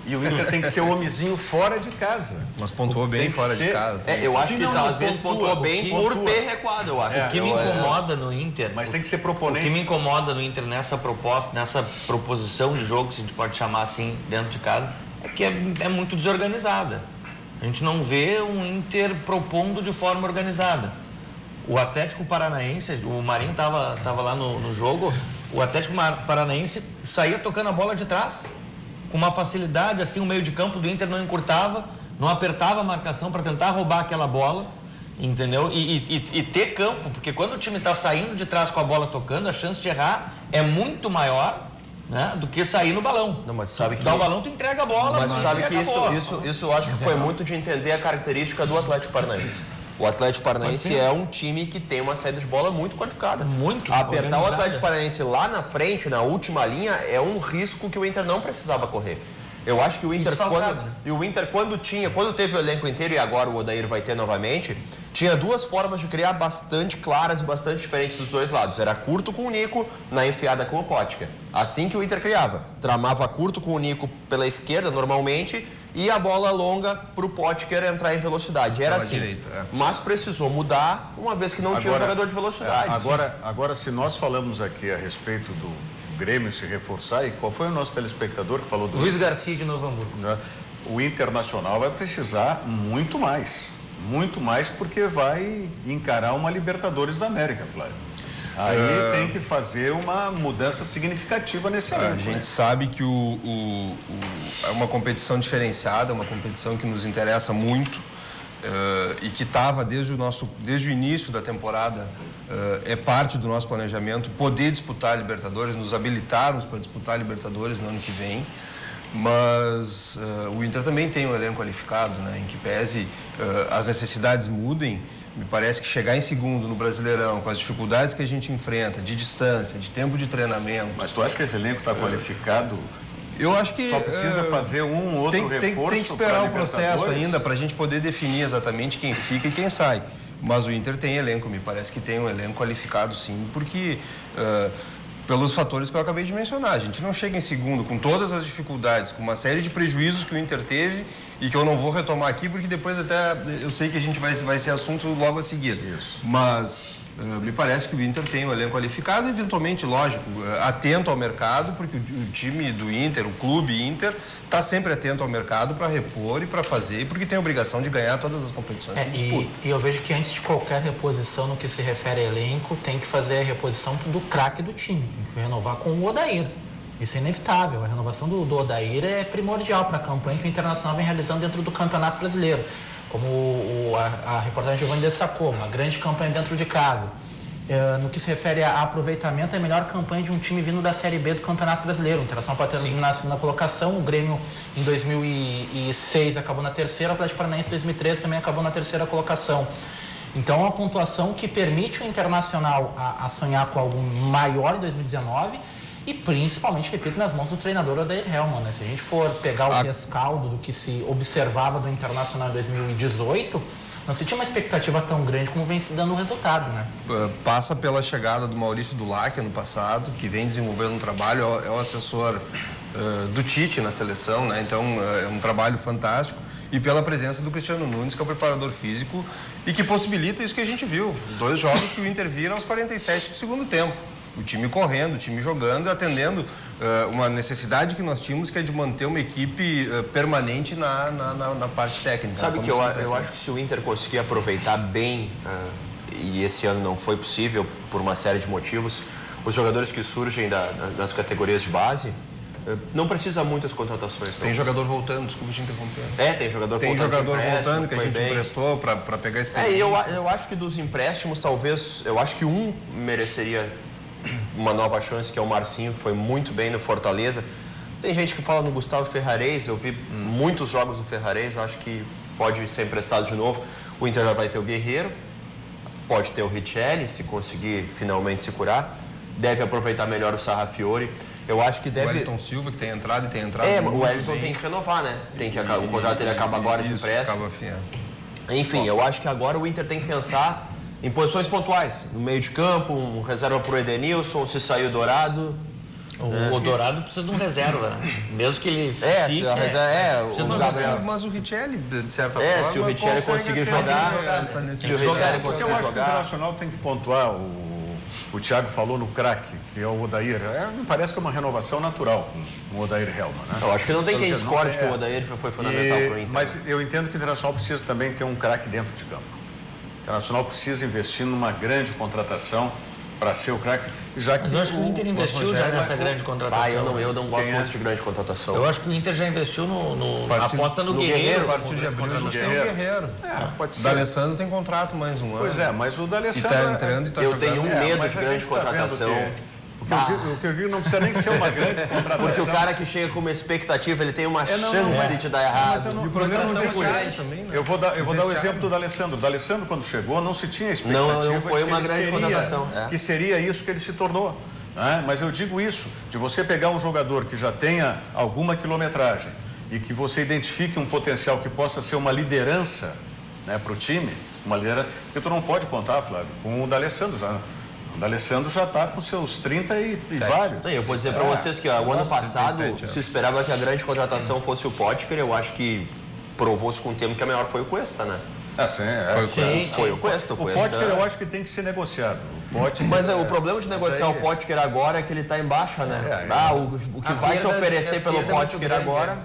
E o Inter tem que ser homizinho fora de casa. Mas pontuou bem fora de casa. Eu acho que às vezes pontuou bem por ter recuado, eu acho. O que me incomoda no Inter... Mas tem que ser proponente. O que me incomoda no Inter nessa proposta, nessa proposição de jogo, se a gente pode chamar assim, dentro de casa, é que é muito desorganizada. A gente não vê um Inter propondo de forma organizada. O Atlético Paranaense, o Marinho estava lá no jogo, o Atlético Paranaense saía tocando a bola de trás, com uma facilidade, assim, o meio de campo do Inter não encurtava, não apertava a marcação para tentar roubar aquela bola, entendeu? E ter campo, porque quando o time está saindo de trás com a bola tocando, a chance de errar é muito maior, né, do que sair no balão. Não, mas sabe que... Dá o balão, tu entrega a bola. Mas sabe que isso eu acho que foi muito de entender a característica do Atlético Paranaense. O Atlético Paranaense é um time que tem uma saída de bola muito qualificada. Muito Apertar o Atlético Paranaense lá na frente, na última linha, é um risco que o Inter não precisava correr. Eu acho que o Inter, quando teve o elenco inteiro, e agora o Odair vai ter novamente, tinha duas formas de criar bastante claras e bastante diferentes dos dois lados. Era curto com o Nico, na enfiada com o Potker. Assim que o Inter criava. Tramava curto com o Nico pela esquerda, normalmente, e a bola longa para o Potker entrar em velocidade. Era assim. Direita, Mas precisou mudar, uma vez que não tinha um jogador de velocidade. Agora, se nós falamos aqui a respeito do Grêmio se reforçar, e qual foi o nosso telespectador que falou do... Luiz Garcia de Novo Hamburgo. O Internacional vai precisar muito mais, porque vai encarar uma Libertadores da América, Flávio. Aí tem que fazer uma mudança significativa nesse ano. A gente sabe que é uma competição diferenciada, uma competição que nos interessa muito e que estava desde o início da temporada, é parte do nosso planejamento poder disputar a Libertadores, nos habilitarmos para disputar a Libertadores no ano que vem. Mas o Inter também tem um elenco qualificado, né? Em que pese as necessidades mudem, me parece que chegar em segundo no Brasileirão, com as dificuldades que a gente enfrenta, de distância, de tempo de treinamento... Mas tu acha que esse elenco está qualificado? Eu acho que... Só precisa fazer um outro reforço. Tem que esperar o processo ainda para a gente poder definir exatamente quem fica e quem sai. Mas o Inter tem elenco, me parece que tem um elenco qualificado sim, porque... pelos fatores que eu acabei de mencionar. A gente não chega em segundo com todas as dificuldades, com uma série de prejuízos que o Inter teve e que eu não vou retomar aqui, porque depois até eu sei que a gente vai ser assunto logo a seguir. Isso. Mas me parece que o Inter tem um elenco qualificado, eventualmente, lógico, atento ao mercado, porque o time do Inter, o clube Inter, está sempre atento ao mercado para repor e para fazer, porque tem a obrigação de ganhar todas as competições que disputa. E eu vejo que antes de qualquer reposição no que se refere a elenco, tem que fazer a reposição do craque do time, tem que renovar com o Odair. Isso é inevitável, a renovação do Odair é primordial para a campanha que o Internacional vem realizando dentro do Campeonato Brasileiro. Como a reportagem Giovanni destacou, uma grande campanha dentro de casa. No que se refere a aproveitamento, é a melhor campanha de um time vindo da Série B do Campeonato Brasileiro. O Internacional pode terminar na segunda colocação, o Grêmio em 2006 acabou na terceira, o Atlético Paranaense em 2013 também acabou na terceira colocação. Então, é uma pontuação que permite o Internacional a sonhar com algo maior em 2019 e principalmente, repito, nas mãos do treinador Odair Hellmann, né? Se a gente for pegar o rescaldo do que se observava do Internacional em 2018, não se tinha uma expectativa tão grande como vem se dando o resultado, né? Passa pela chegada do Maurício Dulac ano passado, que vem desenvolvendo um trabalho, é o assessor do Tite na seleção, né? Então é um trabalho fantástico, e pela presença do Cristiano Nunes, que é o preparador físico e que possibilita isso que a gente viu, 2 jogos que o Inter vira aos 47 do segundo tempo. O time correndo, o time jogando e atendendo uma necessidade que nós tínhamos, que é de manter uma equipe permanente na parte técnica. Sabe que eu acho que se o Inter conseguir aproveitar bem, e esse ano não foi possível por uma série de motivos, os jogadores que surgem das categorias de base, não precisa muitas contratações. Não. Tem jogador voltando, desculpa te interromper. Tem jogador voltando que a gente emprestou para pegar experiência. Eu acho que dos empréstimos, talvez, eu acho que um mereceria uma nova chance, que é o Marcinho, que foi muito bem no Fortaleza. Tem gente que fala no Gustavo Ferrarez, eu vi muitos jogos do Ferrarez, acho que pode ser emprestado de novo. O Inter já vai ter o Guerreiro, pode ter o Richelli, se conseguir finalmente se curar. Deve aproveitar melhor o Sarrafiori. Eu acho que deve... O Wellington Silva, que tem entrado e tem entrado... o Wellington tem que renovar, né? O contrato dele acaba agora de empréstimo. Enfim, eu acho que agora o Inter tem que pensar em posições pontuais, no meio de campo, um reserva para o Edenilson, se sair o Dourado. O Dourado precisa de um reserva, né? Mesmo que ele fique... Mas o Richelli, de certa forma... se o Richelli conseguir jogar... Porque eu acho que o Internacional tem que pontuar, o Thiago falou no craque, que é o Odair. Me parece que é uma renovação natural com o Odair Hellmann, né? Eu acho que não tem quem discorde que o Odair foi fundamental para o Inter. Mas eu entendo que o Internacional precisa também ter um craque dentro de campo. O Internacional precisa investir numa grande contratação para ser o craque, já que... Mas eu acho que o Inter investiu já nessa grande contratação. Eu não gosto muito de grande contratação. Eu acho que o Inter já investiu aposta no Guerreiro. A partir de abril tem o Guerreiro. Pode ser. O D'Alessandro tem contrato mais um ano. Pois é, mas o D'Alessandro... E está entrando e está jogando. Eu tenho medo de grande contratação. O que eu digo não precisa nem ser uma grande contratação. Porque o cara que chega com uma expectativa, ele tem uma chance de dar errado. E o problema não é também, né? Eu vou dar o exemplo do D'Alessandro. O D'Alessandro, quando chegou, não se tinha expectativa. Não foi uma grande contratação. Que seria isso que ele se tornou. Né? Mas eu digo isso, de você pegar um jogador que já tenha alguma quilometragem e que você identifique um potencial que possa ser uma liderança, né, para o time, uma liderança, porque tu não pode contar, Flávio, com o D'Alessandro já. O D'Alessandro já está com seus 30 e vários. Eu vou dizer para vocês que o ano passado se esperava que a grande contratação fosse o Potker. Eu acho que provou-se com o tempo que a melhor foi o Cuesta, né? Foi o Cuesta. O Potker eu acho que tem que ser negociado. Mas o problema de negociar o Potker agora é que ele está em baixa, né? O que vai se oferecer pelo Potker agora...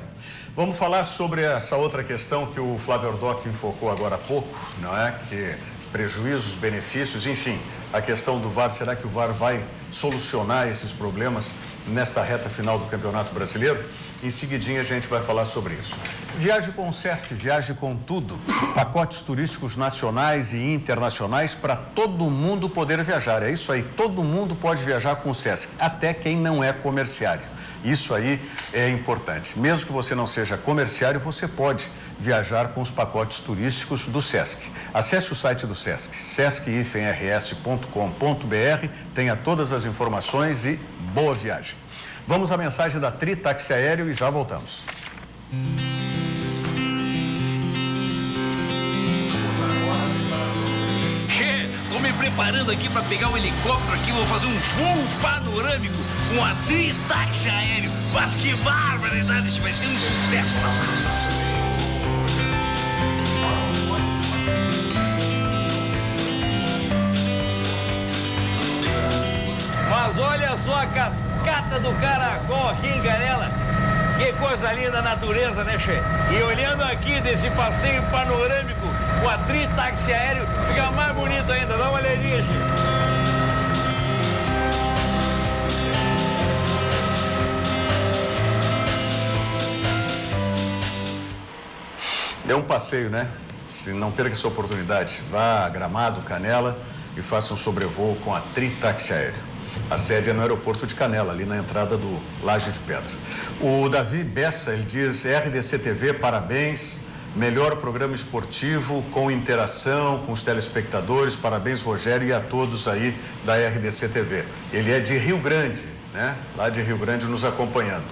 Vamos falar sobre essa outra questão que o Flávio Ordoc enfocou agora há pouco, não é? Que prejuízos, benefícios, enfim, a questão do VAR, será que o VAR vai solucionar esses problemas nesta reta final do Campeonato Brasileiro? Em seguidinha a gente vai falar sobre isso. Viaje com o Sesc, viaje com tudo. Pacotes turísticos nacionais e internacionais para todo mundo poder viajar. É isso aí, todo mundo pode viajar com o Sesc, até quem não é comerciário. Isso aí é importante. Mesmo que você não seja comerciário, você pode viajar com os pacotes turísticos do Sesc. Acesse o site do Sesc, sesc-rs.com.br, tenha todas as informações e boa viagem. Vamos à mensagem da Tri Táxi Aéreo e já voltamos. Estou me preparando aqui para pegar um helicóptero aqui, vou fazer um voo panorâmico com a Tri Táxi Aéreo. Mas que barbaridade, isso vai ser um sucesso. Mas olha só a cascata do Caracol aqui em Canela. Que coisa linda a natureza, né, Che? E olhando aqui desse passeio panorâmico com a Tri Táxi Aéreo, fica mais bonito ainda. Dá uma olhadinha, Che. Dê um passeio, né? Se não perca essa oportunidade, vá a Gramado, Canela e faça um sobrevoo com a Tri Táxi Aéreo. A sede é no aeroporto de Canela, ali na entrada do Laje de Pedra. O Davi Bessa, ele diz, RDC TV, parabéns, melhor programa esportivo com interação com os telespectadores, parabéns, Rogério, e a todos aí da RDC TV. Ele é de Rio Grande, né? Lá de Rio Grande nos acompanhando.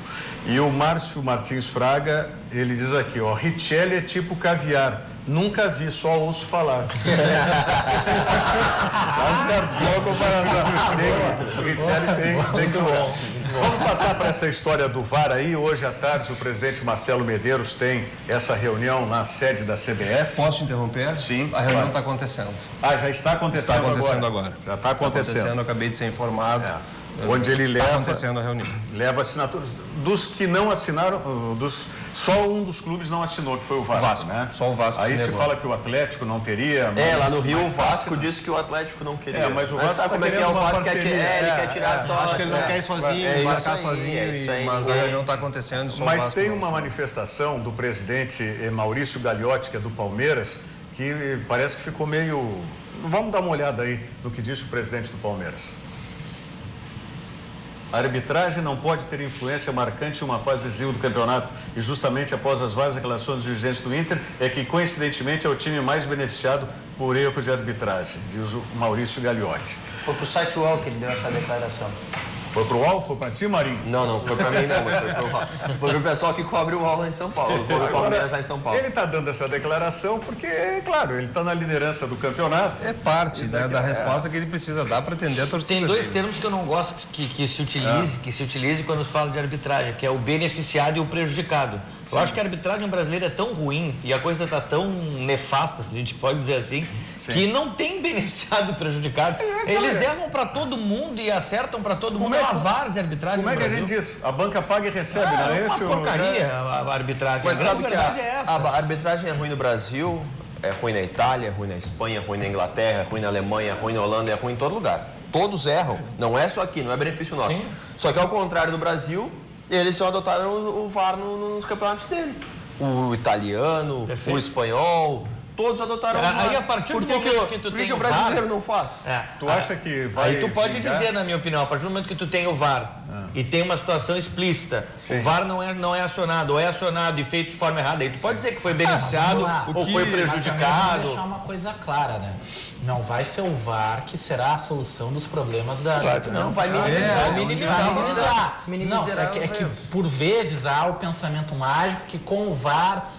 E o Márcio Martins Fraga, ele diz aqui, ó, Richelli é tipo caviar. Nunca vi, só ouço falar. Tá certo, boa comparação. O Richelli tem que olhar. Vamos passar para essa história do VAR aí. Hoje à tarde o presidente Marcelo Medeiros tem essa reunião na sede da CBF. Posso te interromper? Sim. A reunião está acontecendo. Ah, já está acontecendo agora? Está acontecendo agora. Já está acontecendo. Eu acabei de ser informado. Onde ele leva... Está acontecendo a reunião. Leva assinaturas. Dos que não assinaram, só um dos clubes não assinou, que foi o Vasco, né? Só o Vasco aí se se negou. fala que o Atlético não teria... Lá no Rio o Vasco disse que o Atlético não queria. Mas o Vasco sabe como é que é o Vasco? Ele quer tirar só... Acho que ele não quer ir sozinho, marcar sozinho, mas a reunião está acontecendo, só o Mas Vasco tem não uma assinou. manifestação do presidente Maurício Gagliotti, que é do Palmeiras, que parece que ficou meio... Vamos dar uma olhada aí no que disse o presidente do Palmeiras. A arbitragem não pode ter influência marcante em uma fase decisiva do campeonato e justamente após as várias declarações dos dirigentes do Inter é que coincidentemente é o time mais beneficiado por erro de arbitragem, diz o Maurício Gagliotti. Foi pro site UOL que ele deu essa declaração. Foi pro UOL? Foi para ti, Marinho? Não foi para mim não, mas foi pro pessoal que cobre o UOL lá em São Paulo, cobre o Palmeiras lá em São Paulo. Ele está dando essa declaração porque, claro, ele está na liderança do campeonato. É parte da resposta que ele precisa dar para atender a torcida. Tem dois dele. termos que eu não gosto que se utilize quando se fala de arbitragem, que é o beneficiado e o prejudicado. Eu acho que a arbitragem brasileira é tão ruim e a coisa está tão nefasta, se a gente pode dizer assim, que não tem beneficiado e prejudicado. Eles erram para todo mundo e acertam para todo mundo. Há várias arbitragens Como é que a gente diz? A banca paga e recebe, não é esse? É uma porcaria a arbitragem. Mas sabe que é essa. a arbitragem é ruim no Brasil, é ruim na Itália, é ruim na Espanha, é ruim na Inglaterra, é ruim na Alemanha, é ruim na Holanda, é ruim em todo lugar. Todos erram, não é só aqui, não é benefício nosso. Sim. Só que ao contrário do Brasil, eles só adotaram o VAR nos campeonatos dele. O italiano, o espanhol, todos adotaram o VAR. Aí a partir do momento que tu tem o brasileiro não faz? Tu acha que vai Aí tu pode vingar? dizer, na minha opinião, a partir do momento que tu tem o VAR e tem uma situação explícita, o VAR não é acionado, ou é acionado e feito de forma errada, aí tu pode dizer que foi beneficiado ou foi prejudicado. Vamos deixar uma coisa clara, né? Não vai ser o VAR que será a solução dos problemas da... Claro que não, vai minimizar. É que por vezes há o pensamento mágico que com o VAR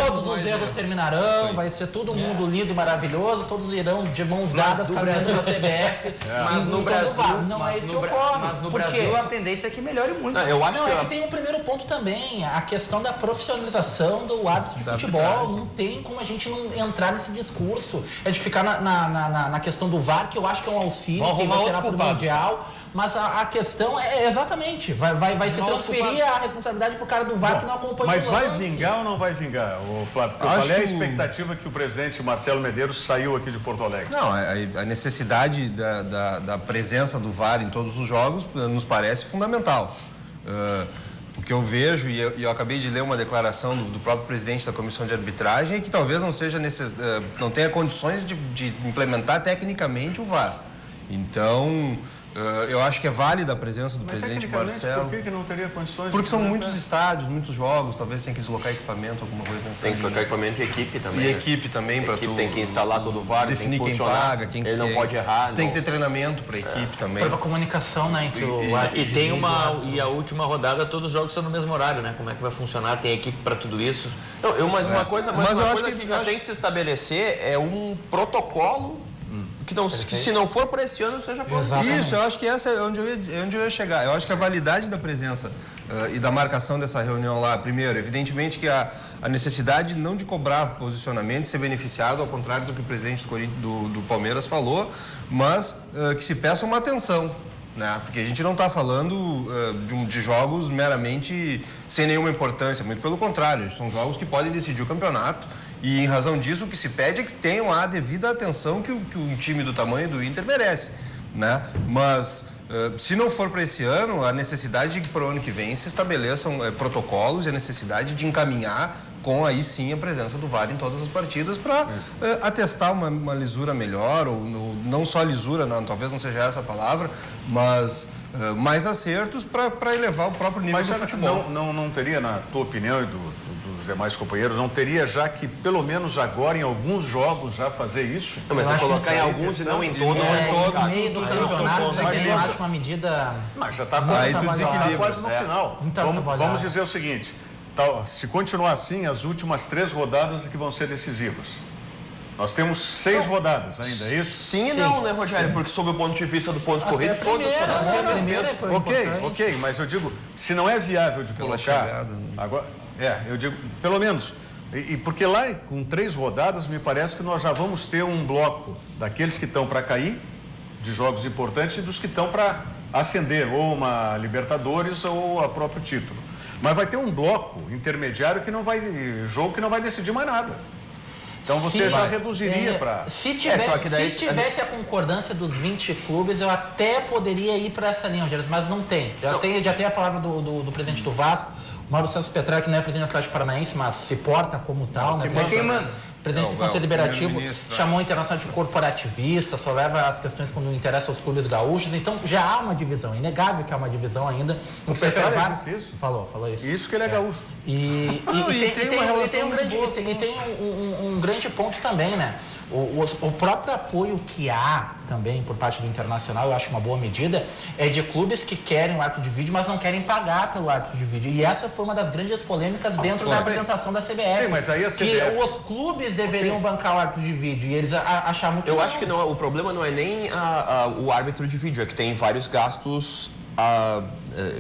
todos os erros terminarão, vai ser todo mundo lindo e maravilhoso, todos irão de mãos dadas caminhando na CBF. Mas no Brasil, não é isso que ocorre. Mas no Brasil a tendência é que melhore muito. Eu acho é que tem um primeiro ponto também, a questão da profissionalização do árbitro de futebol. Não tem como a gente não entrar nesse discurso. É de ficar na questão do VAR, que eu acho que é um auxílio, que será primordial. Mas a questão é exatamente, vai se transferir a responsabilidade pro cara do VAR que não acompanhou. Mas vai vingar ou não vai vingar, Flávio? Qual é a expectativa que o presidente Marcelo Medeiros saiu aqui de Porto Alegre? Não, a necessidade da presença do VAR em todos os jogos nos parece fundamental. O que eu vejo, e eu acabei de ler uma declaração do próprio presidente da comissão de arbitragem, é que talvez não tenha condições de implementar tecnicamente o VAR. Então, eu acho que é válida a presença do presidente Marcelo. Por que não teria condições? Porque são muitos estádios, muitos jogos, talvez tenha que deslocar equipamento, alguma coisa nessa Tem que deslocar equipamento e equipe também. E equipe também, para tu... Tem que instalar todo o VAR, definir tem que quem funcionar, paga, ele não pode errar. Tem que ter treinamento para a equipe também. Para a comunicação, né, entre o árbitro E tem e a última rodada, todos os jogos são no mesmo horário, né? Como é que vai funcionar? Tem equipe para tudo isso? Mas uma coisa que já tem que se estabelecer é um protocolo que se não for por esse ano, seja por isso. Eu acho que essa é onde eu ia chegar. Eu acho que a validade da presença e da marcação dessa reunião lá, primeiro, evidentemente que a necessidade não de cobrar posicionamento, ser beneficiado, ao contrário do que o presidente do Palmeiras falou, mas que se peça uma atenção. Né? Porque a gente não está falando de jogos meramente sem nenhuma importância, muito pelo contrário, são jogos que podem decidir o campeonato e, em razão disso, o que se pede é que tenham a devida atenção que um time do tamanho do Inter merece. Né? Mas, se não for para esse ano, a necessidade de que para o ano que vem se estabeleçam protocolos e a necessidade de encaminhar com aí sim a presença do VAR em todas as partidas para atestar uma lisura melhor, ou não só lisura, talvez não seja essa a palavra, mas mais acertos para elevar o próprio nível do futebol. Não teria, na tua opinião e dos os demais companheiros, não teria já que, pelo menos agora, em alguns jogos, já fazer isso? Não, mas é colocar em alguns e não em todos. No meio do campeonato também eu acho uma medida... Mas já está quase no final. Vamos dizer o seguinte, se continuar assim, as últimas 3 rodadas é que vão ser decisivas. Nós temos 6 rodadas ainda, é isso? Sim e não, né, Rogério? Porque sob o ponto de vista do pontos corridos, todas as rodadas Ok, mas eu digo, se não é viável de colocar, agora, eu digo, pelo menos, e porque lá com 3 rodadas, me parece que nós já vamos ter um bloco daqueles que estão para cair, de jogos importantes, e dos que estão para ascender, ou uma Libertadores ou a próprio título. Mas vai ter um bloco intermediário que não vai decidir mais nada. Então você já reduziria para... Se tivesse a concordância dos 20 clubes, eu até poderia ir para essa linha, Rogério, mas não tem. Já tem a palavra do presidente do Vasco, Mauro César Petralha, que não é presidente do Atlético Paranaense, mas se porta como tal, né? Quem manda? O presidente do Conselho Deliberativo chamou o Internacional de corporativista, só leva as questões quando interessa aos clubes gaúchos. Então já há uma divisão, é inegável que há uma divisão ainda. O Petralha disse isso? Falou isso. Isso que ele é gaúcho. E tem um grande ponto também, né? O próprio apoio que há também por parte do Internacional, eu acho uma boa medida, é de clubes que querem o árbitro de vídeo, mas não querem pagar pelo árbitro de vídeo. E essa foi uma das grandes polêmicas dentro da apresentação da CBF. Sim, mas aí a CBF... Que os clubes deveriam bancar o árbitro de vídeo, e eles achavam que Eu acho que não, o problema não é nem o árbitro de vídeo, é que tem vários gastos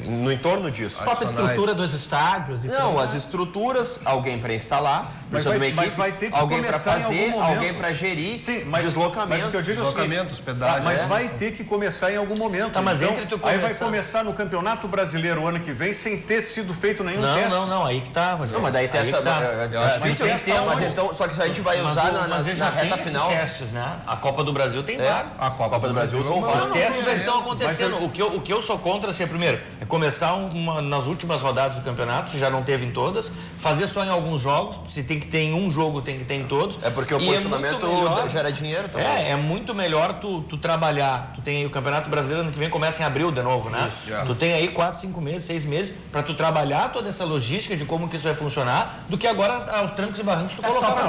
no entorno disso. A própria estrutura dos estádios. Não, as estruturas, alguém para instalar, precisa de uma equipe, alguém para fazer, alguém para gerir, deslocamento. Mas o que eu digo é hospedagem. Mas vai ter que começar em algum momento. Tá, mas então, aí vai começar no Campeonato Brasileiro o ano que vem sem ter sido feito nenhum teste. Não, aí que tá, Rogério. Não, mas daí tem essa... É difícil, mas então, só que a gente vai usar na reta final. Testes, né? A Copa do Brasil tem vários. A Copa do Brasil são vários. Os testes já estão acontecendo. O que eu sou contra, assim, primeiro, é começar nas últimas rodadas do campeonato, se já não teve em todas, fazer só em alguns jogos, se tem que ter em um jogo, tem que ter em todos. É porque o posicionamento gera dinheiro também. É muito melhor tu trabalhar, tu tem aí o Campeonato Brasileiro ano que vem começa em abril de novo, né? Tu tem aí 4, 5 meses, 6 meses para tu trabalhar toda essa logística de como que isso vai funcionar, do que agora aos trancos e barrancos tu colocar.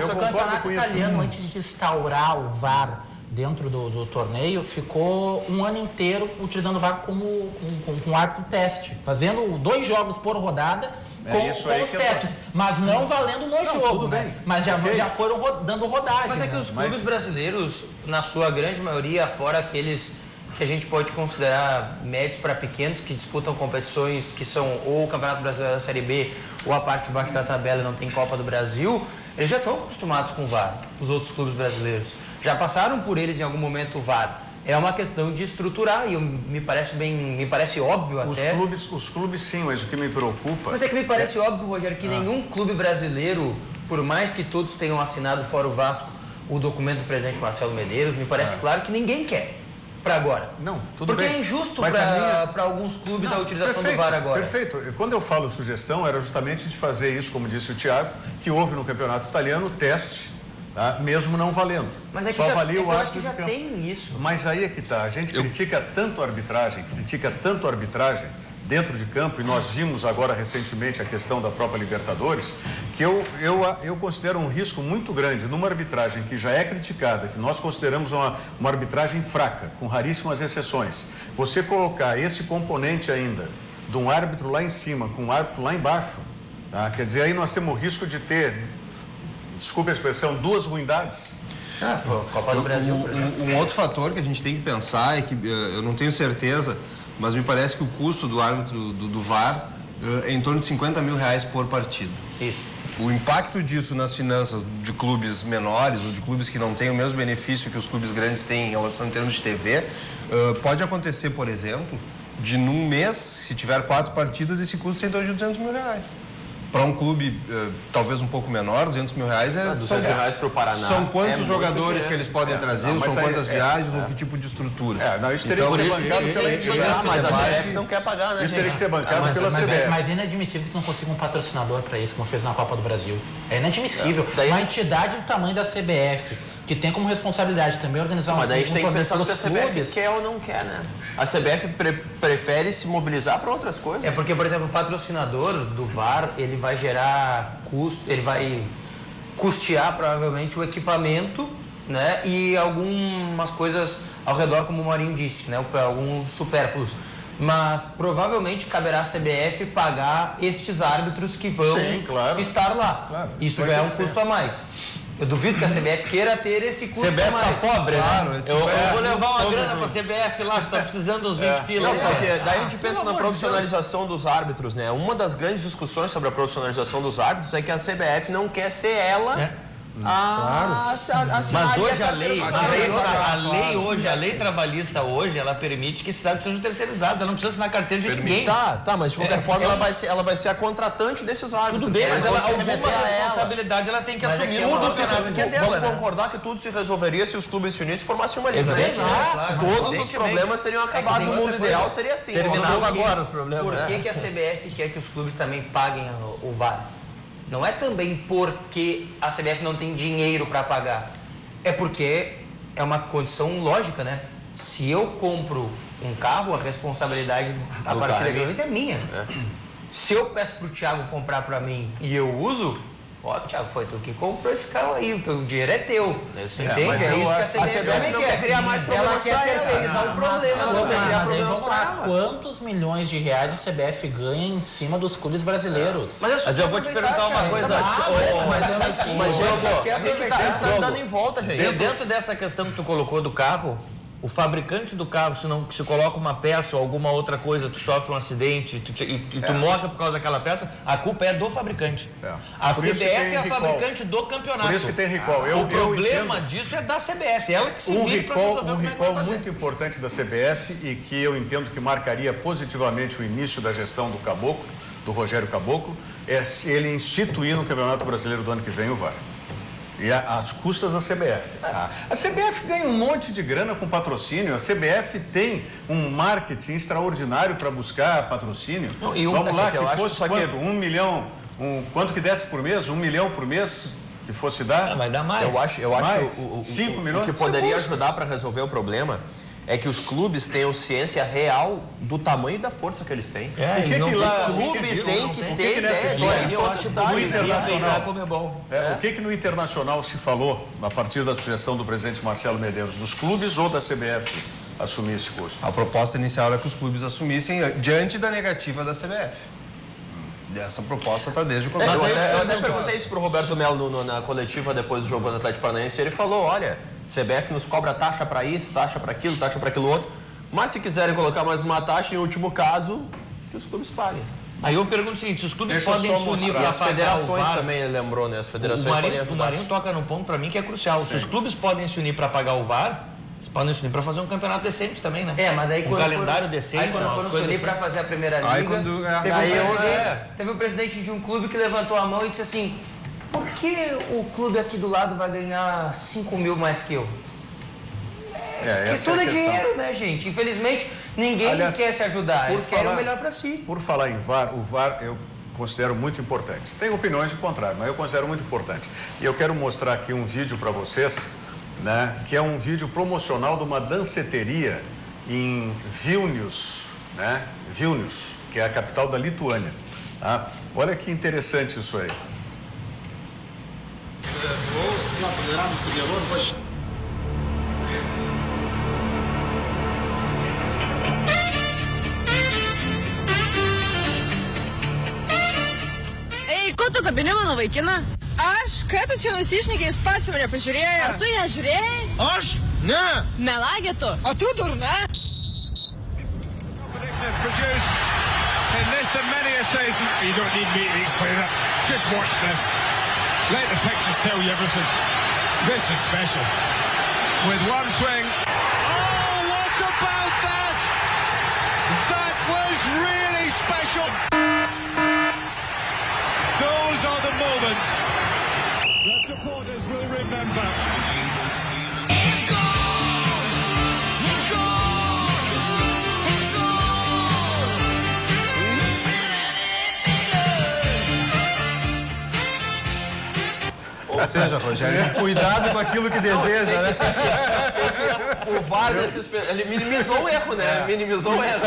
O campeonato italiano, antes de instaurar o VAR dentro do torneio, ficou um ano inteiro utilizando o VAR como um árbitro teste, fazendo 2 jogos por rodada com os testes, mas não valendo no jogo, né? Mas já foram dando rodagem. Mas é que os clubes brasileiros, na sua grande maioria, fora aqueles que a gente pode considerar médios para pequenos, que disputam competições que são ou o Campeonato Brasileiro da Série B ou a parte de baixo da tabela e não tem Copa do Brasil, eles já estão acostumados com o VAR, os outros clubes brasileiros. Já passaram por eles em algum momento o VAR. É uma questão de estruturar e me parece óbvio até. Os clubes sim, mas o que me preocupa... Mas é que me parece óbvio, Rogério, que nenhum clube brasileiro, por mais que todos tenham assinado, fora o Vasco, o documento do presidente Marcelo Medeiros, me parece claro que ninguém quer para agora. Não, tudo bem. Porque é injusto para alguns clubes a utilização do VAR agora. Perfeito. Quando eu falo sugestão, era justamente de fazer isso, como disse o Thiago, que houve no campeonato italiano o teste, tá? Mesmo não valendo. Mas é que só valia o árbitro de campo. Tem isso. Mas aí é que tá. A gente critica tanto a arbitragem dentro de campo, e nós vimos agora recentemente a questão da própria Libertadores, que eu considero um risco muito grande numa arbitragem que já é criticada, que nós consideramos uma arbitragem fraca, com raríssimas exceções. Você colocar esse componente ainda de um árbitro lá em cima com um árbitro lá embaixo, tá? Quer dizer, aí nós temos o risco de ter, desculpe a expressão, 2 ruindades. Copa do Brasil, por exemplo. Um outro fator que a gente tem que pensar é que, eu não tenho certeza, mas me parece que o custo do árbitro do VAR é em torno de R$50 mil por partida. Isso. O impacto disso nas finanças de clubes menores ou de clubes que não têm o mesmo benefício que os clubes grandes têm em relação em termos de TV, pode acontecer, por exemplo, de num mês, se tiver 4 partidas, esse custo ser em torno de R$200 mil. Para um clube talvez um pouco menor, R$200 mil é... R$200 mil para o Paraná. São quantos jogadores que eles podem trazer, são quantas viagens, ou que tipo de estrutura. Isso teria que ser bancado pela entidade. Mas a CBF não quer pagar, né? Isso teria que ser bancado pela CBF. Mas é inadmissível que não consiga um patrocinador para isso, como fez na Copa do Brasil. É inadmissível. Uma entidade do tamanho da CBF, que tem como responsabilidade também organizar Mas daí a gente tem que pensar no que a CBF clubes. quer ou não quer, né? A CBF prefere se mobilizar para outras coisas. É porque, por exemplo, o patrocinador do VAR, ele vai gerar custo, ele vai custear provavelmente o equipamento, né? E algumas coisas ao redor, como o Marinho disse, né? Alguns supérfluos. Mas provavelmente caberá à CBF pagar estes árbitros que vão estar lá. Claro. Isso já é um custo a mais. Eu duvido que a CBF queira ter esse custo a CBF mais. tá pobre, Claro, né? esse Eu é vou levar uma todo grana mundo. pra CBF lá, você tá precisando dos 20 pila. Não, só que daí a gente pensa pelo na amor de profissionalização dos árbitros, né? Uma das grandes discussões sobre a profissionalização dos árbitros é que a CBF não quer ser ela Mas hoje a lei trabalhista hoje, ela permite que esses árbitros sejam terceirizados, ela não precisa assinar carteira de ninguém. Tá, mas de qualquer forma ela vai ser a contratante desses árbitros. Tudo bem, mas alguma responsabilidade ela tem que assumir. Vamos concordar que tudo se resolveria se os clubes se unissem e formassem uma liga. Todos os problemas teriam acabado. No mundo ideal seria assim. Terminava agora os problemas. Por que a CBF quer que os clubes também paguem o VAR? Não é também porque a CBF não tem dinheiro para pagar. É porque é uma condição lógica, né? Se eu compro um carro, a responsabilidade a partir daquele momento é minha. Se eu peço pro Thiago comprar para mim e eu uso, Thiago, foi tu que comprou esse carro aí, o dinheiro é teu. Entende? É isso que a CBF não quer criar mais problemas para ela. Quer terceirizar o problema. Não quer criar problemas para ela. Quantos milhões de reais a CBF ganha em cima dos clubes brasileiros? Mas eu vou te perguntar uma coisa. A gente tá dando em volta, gente. Dentro dessa questão que tu colocou do carro, o fabricante do carro, se coloca uma peça ou alguma outra coisa, tu sofre um acidente e tu morre por causa daquela peça, a culpa é do fabricante. A CBF é a fabricante do campeonato. Por isso que tem recall. O problema disso é da CBF, ela que se vira para resolver como é que vai fazer. Muito importante da CBF e que eu entendo que marcaria positivamente o início da gestão do Caboclo, do Rogério Caboclo, é se ele instituir no Campeonato Brasileiro do ano que vem o VAR. E às custas da CBF. A CBF ganha um monte de grana com patrocínio, a CBF tem um marketing extraordinário para buscar patrocínio. Vamos lá, que fosse quanto? 1 milhão, quanto que desse por mês? 1 milhão por mês que fosse dar? Vai dar mais. Eu acho 5 milhões? O que poderia ajudar para resolver o problema é que os clubes tenham ciência real do tamanho e da força que eles têm. O clube tem que ter ideia de quanto está no internacional. O que no internacional se falou a partir da sugestão do presidente Marcelo Medeiros, dos clubes ou da CBF assumir esse custo? A proposta inicial era que os clubes assumissem diante da negativa da CBF. Essa proposta está desde o começo. Eu até perguntei isso para o Roberto Melo na coletiva depois do jogo do Atlético Paranaense e ele falou, olha, CBF nos cobra taxa para isso, taxa para aquilo outro, mas se quiserem colocar mais uma taxa, em último caso, que os clubes paguem. Aí eu pergunto o seguinte, se os clubes podem se unir para pagar as federações também, ele lembrou, né? As federações podem ajudar. O Marinho toca num ponto para mim que é crucial. Se os clubes podem se unir para pagar o VAR, eles podem se unir para fazer um campeonato decente também, né? Mas daí um calendário decente. Aí quando foram se unir para fazer a primeira liga, teve um presidente de um clube que levantou a mão e disse assim, por que o clube aqui do lado vai ganhar 5 mil mais que eu? Porque tudo é dinheiro, né, gente? Infelizmente, ninguém quer se ajudar. Eles querem o melhor para si. Por falar em VAR, o VAR eu considero muito importante. Tem opiniões de contrário, mas eu considero muito importante. E eu quero mostrar aqui um vídeo para vocês, né, que é um vídeo promocional de uma danceteria em Vilnius, né? Vilnius, que é a capital da Lituânia. Tá? Olha que interessante isso aí. Ko tu kabini mano vaikiną? Aš, ką tu čia nusišnekiais pats mane pažiūrėjai? Ar tu ją žiūrėjai? Aš? Ne. Melagė tu. O tu durna? In this and many a season, you don't need me to explain it. Just watch this. Let the pictures tell you everything. This is special. With one swing. Oh, what about that? That was really special. Those are the moments that supporters will remember. Ou seja, Rogério. Cuidado com aquilo que deseja, né? O VAR, ele minimizou o erro, né? Minimizou o erro.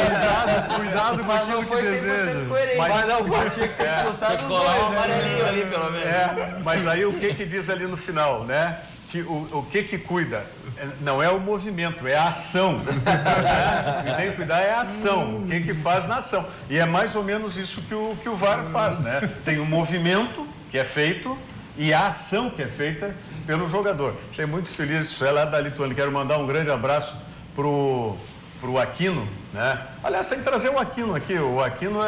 Cuidado com aquilo que deseja. Mas não, o VAR tinha que expulsar os dois, um amarelinho ali, pelo menos. Mas aí o que diz ali no final, né? Que o que cuida? Não é o movimento, é a ação. O que tem que cuidar é a ação, o que faz na ação. E é mais ou menos isso que o VAR faz, né? Tem o movimento que é feito e a ação que é feita pelo jogador. Achei muito feliz, isso é lá da Lituânia. Quero mandar um grande abraço pro Aquino, né? Aliás, tem que trazer o Aquino aqui. O Aquino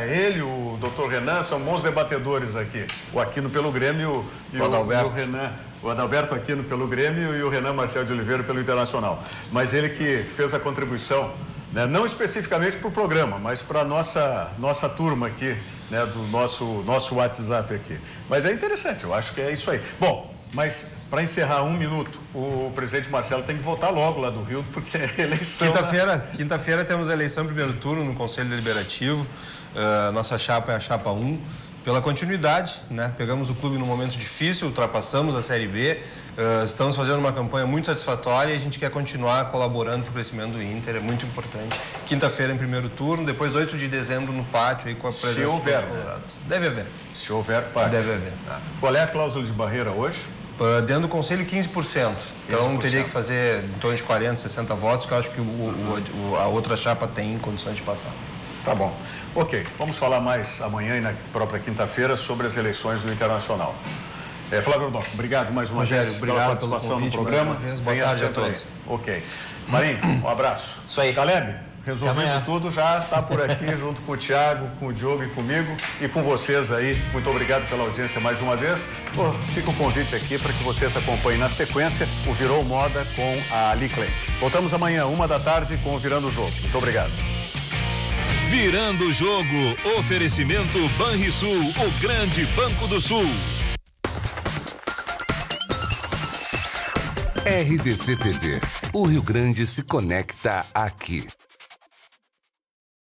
ele, o Dr. Renan, são bons debatedores aqui. O Aquino pelo Grêmio e o Renan. O Adalberto Aquino pelo Grêmio e o Renan Marcel de Oliveira pelo Internacional. Mas ele que fez a contribuição, né? Não especificamente para o programa, mas para a nossa turma aqui, né? Do nosso WhatsApp aqui. Mas é interessante, eu acho que é isso aí. Bom, mas para encerrar 1 minuto, o presidente Marcelo tem que voltar logo lá do Rio, porque é eleição. Quinta-feira temos a eleição primeiro turno no Conselho Deliberativo. Nossa chapa é a chapa 1. Pela continuidade, né? Pegamos o clube num momento difícil, ultrapassamos a Série B, estamos fazendo uma campanha muito satisfatória e a gente quer continuar colaborando para o crescimento do Inter, é muito importante. Quinta-feira em primeiro turno, depois 8 de dezembro no pátio aí com a presença dos colorados. Deve haver. Se houver pátio. Deve haver. Qual é a cláusula de barreira hoje? Dentro do Conselho, 15%. Então, teria que fazer em torno de 40, 60 votos, que eu acho que a outra chapa tem condições de passar. Tá bom. Ok, vamos falar mais amanhã e na própria quinta-feira sobre as eleições do Internacional. Flávio Ordon, obrigado mais uma vez pela participação no programa. Boa tarde a todos. Ok. Marinho, um abraço. Isso aí. Caleb, resolvido tudo, já está por aqui junto com o Thiago, com o Diogo e comigo e com vocês aí. Muito obrigado pela audiência mais uma vez. Fica o convite aqui para que vocês acompanhem na sequência o Virou Moda com a Ali Klein. Voltamos amanhã, 13h, com o Virando o Jogo. Muito obrigado. Virando o Jogo, oferecimento Banrisul, o grande Banco do Sul. RDC TV, o Rio Grande se conecta aqui.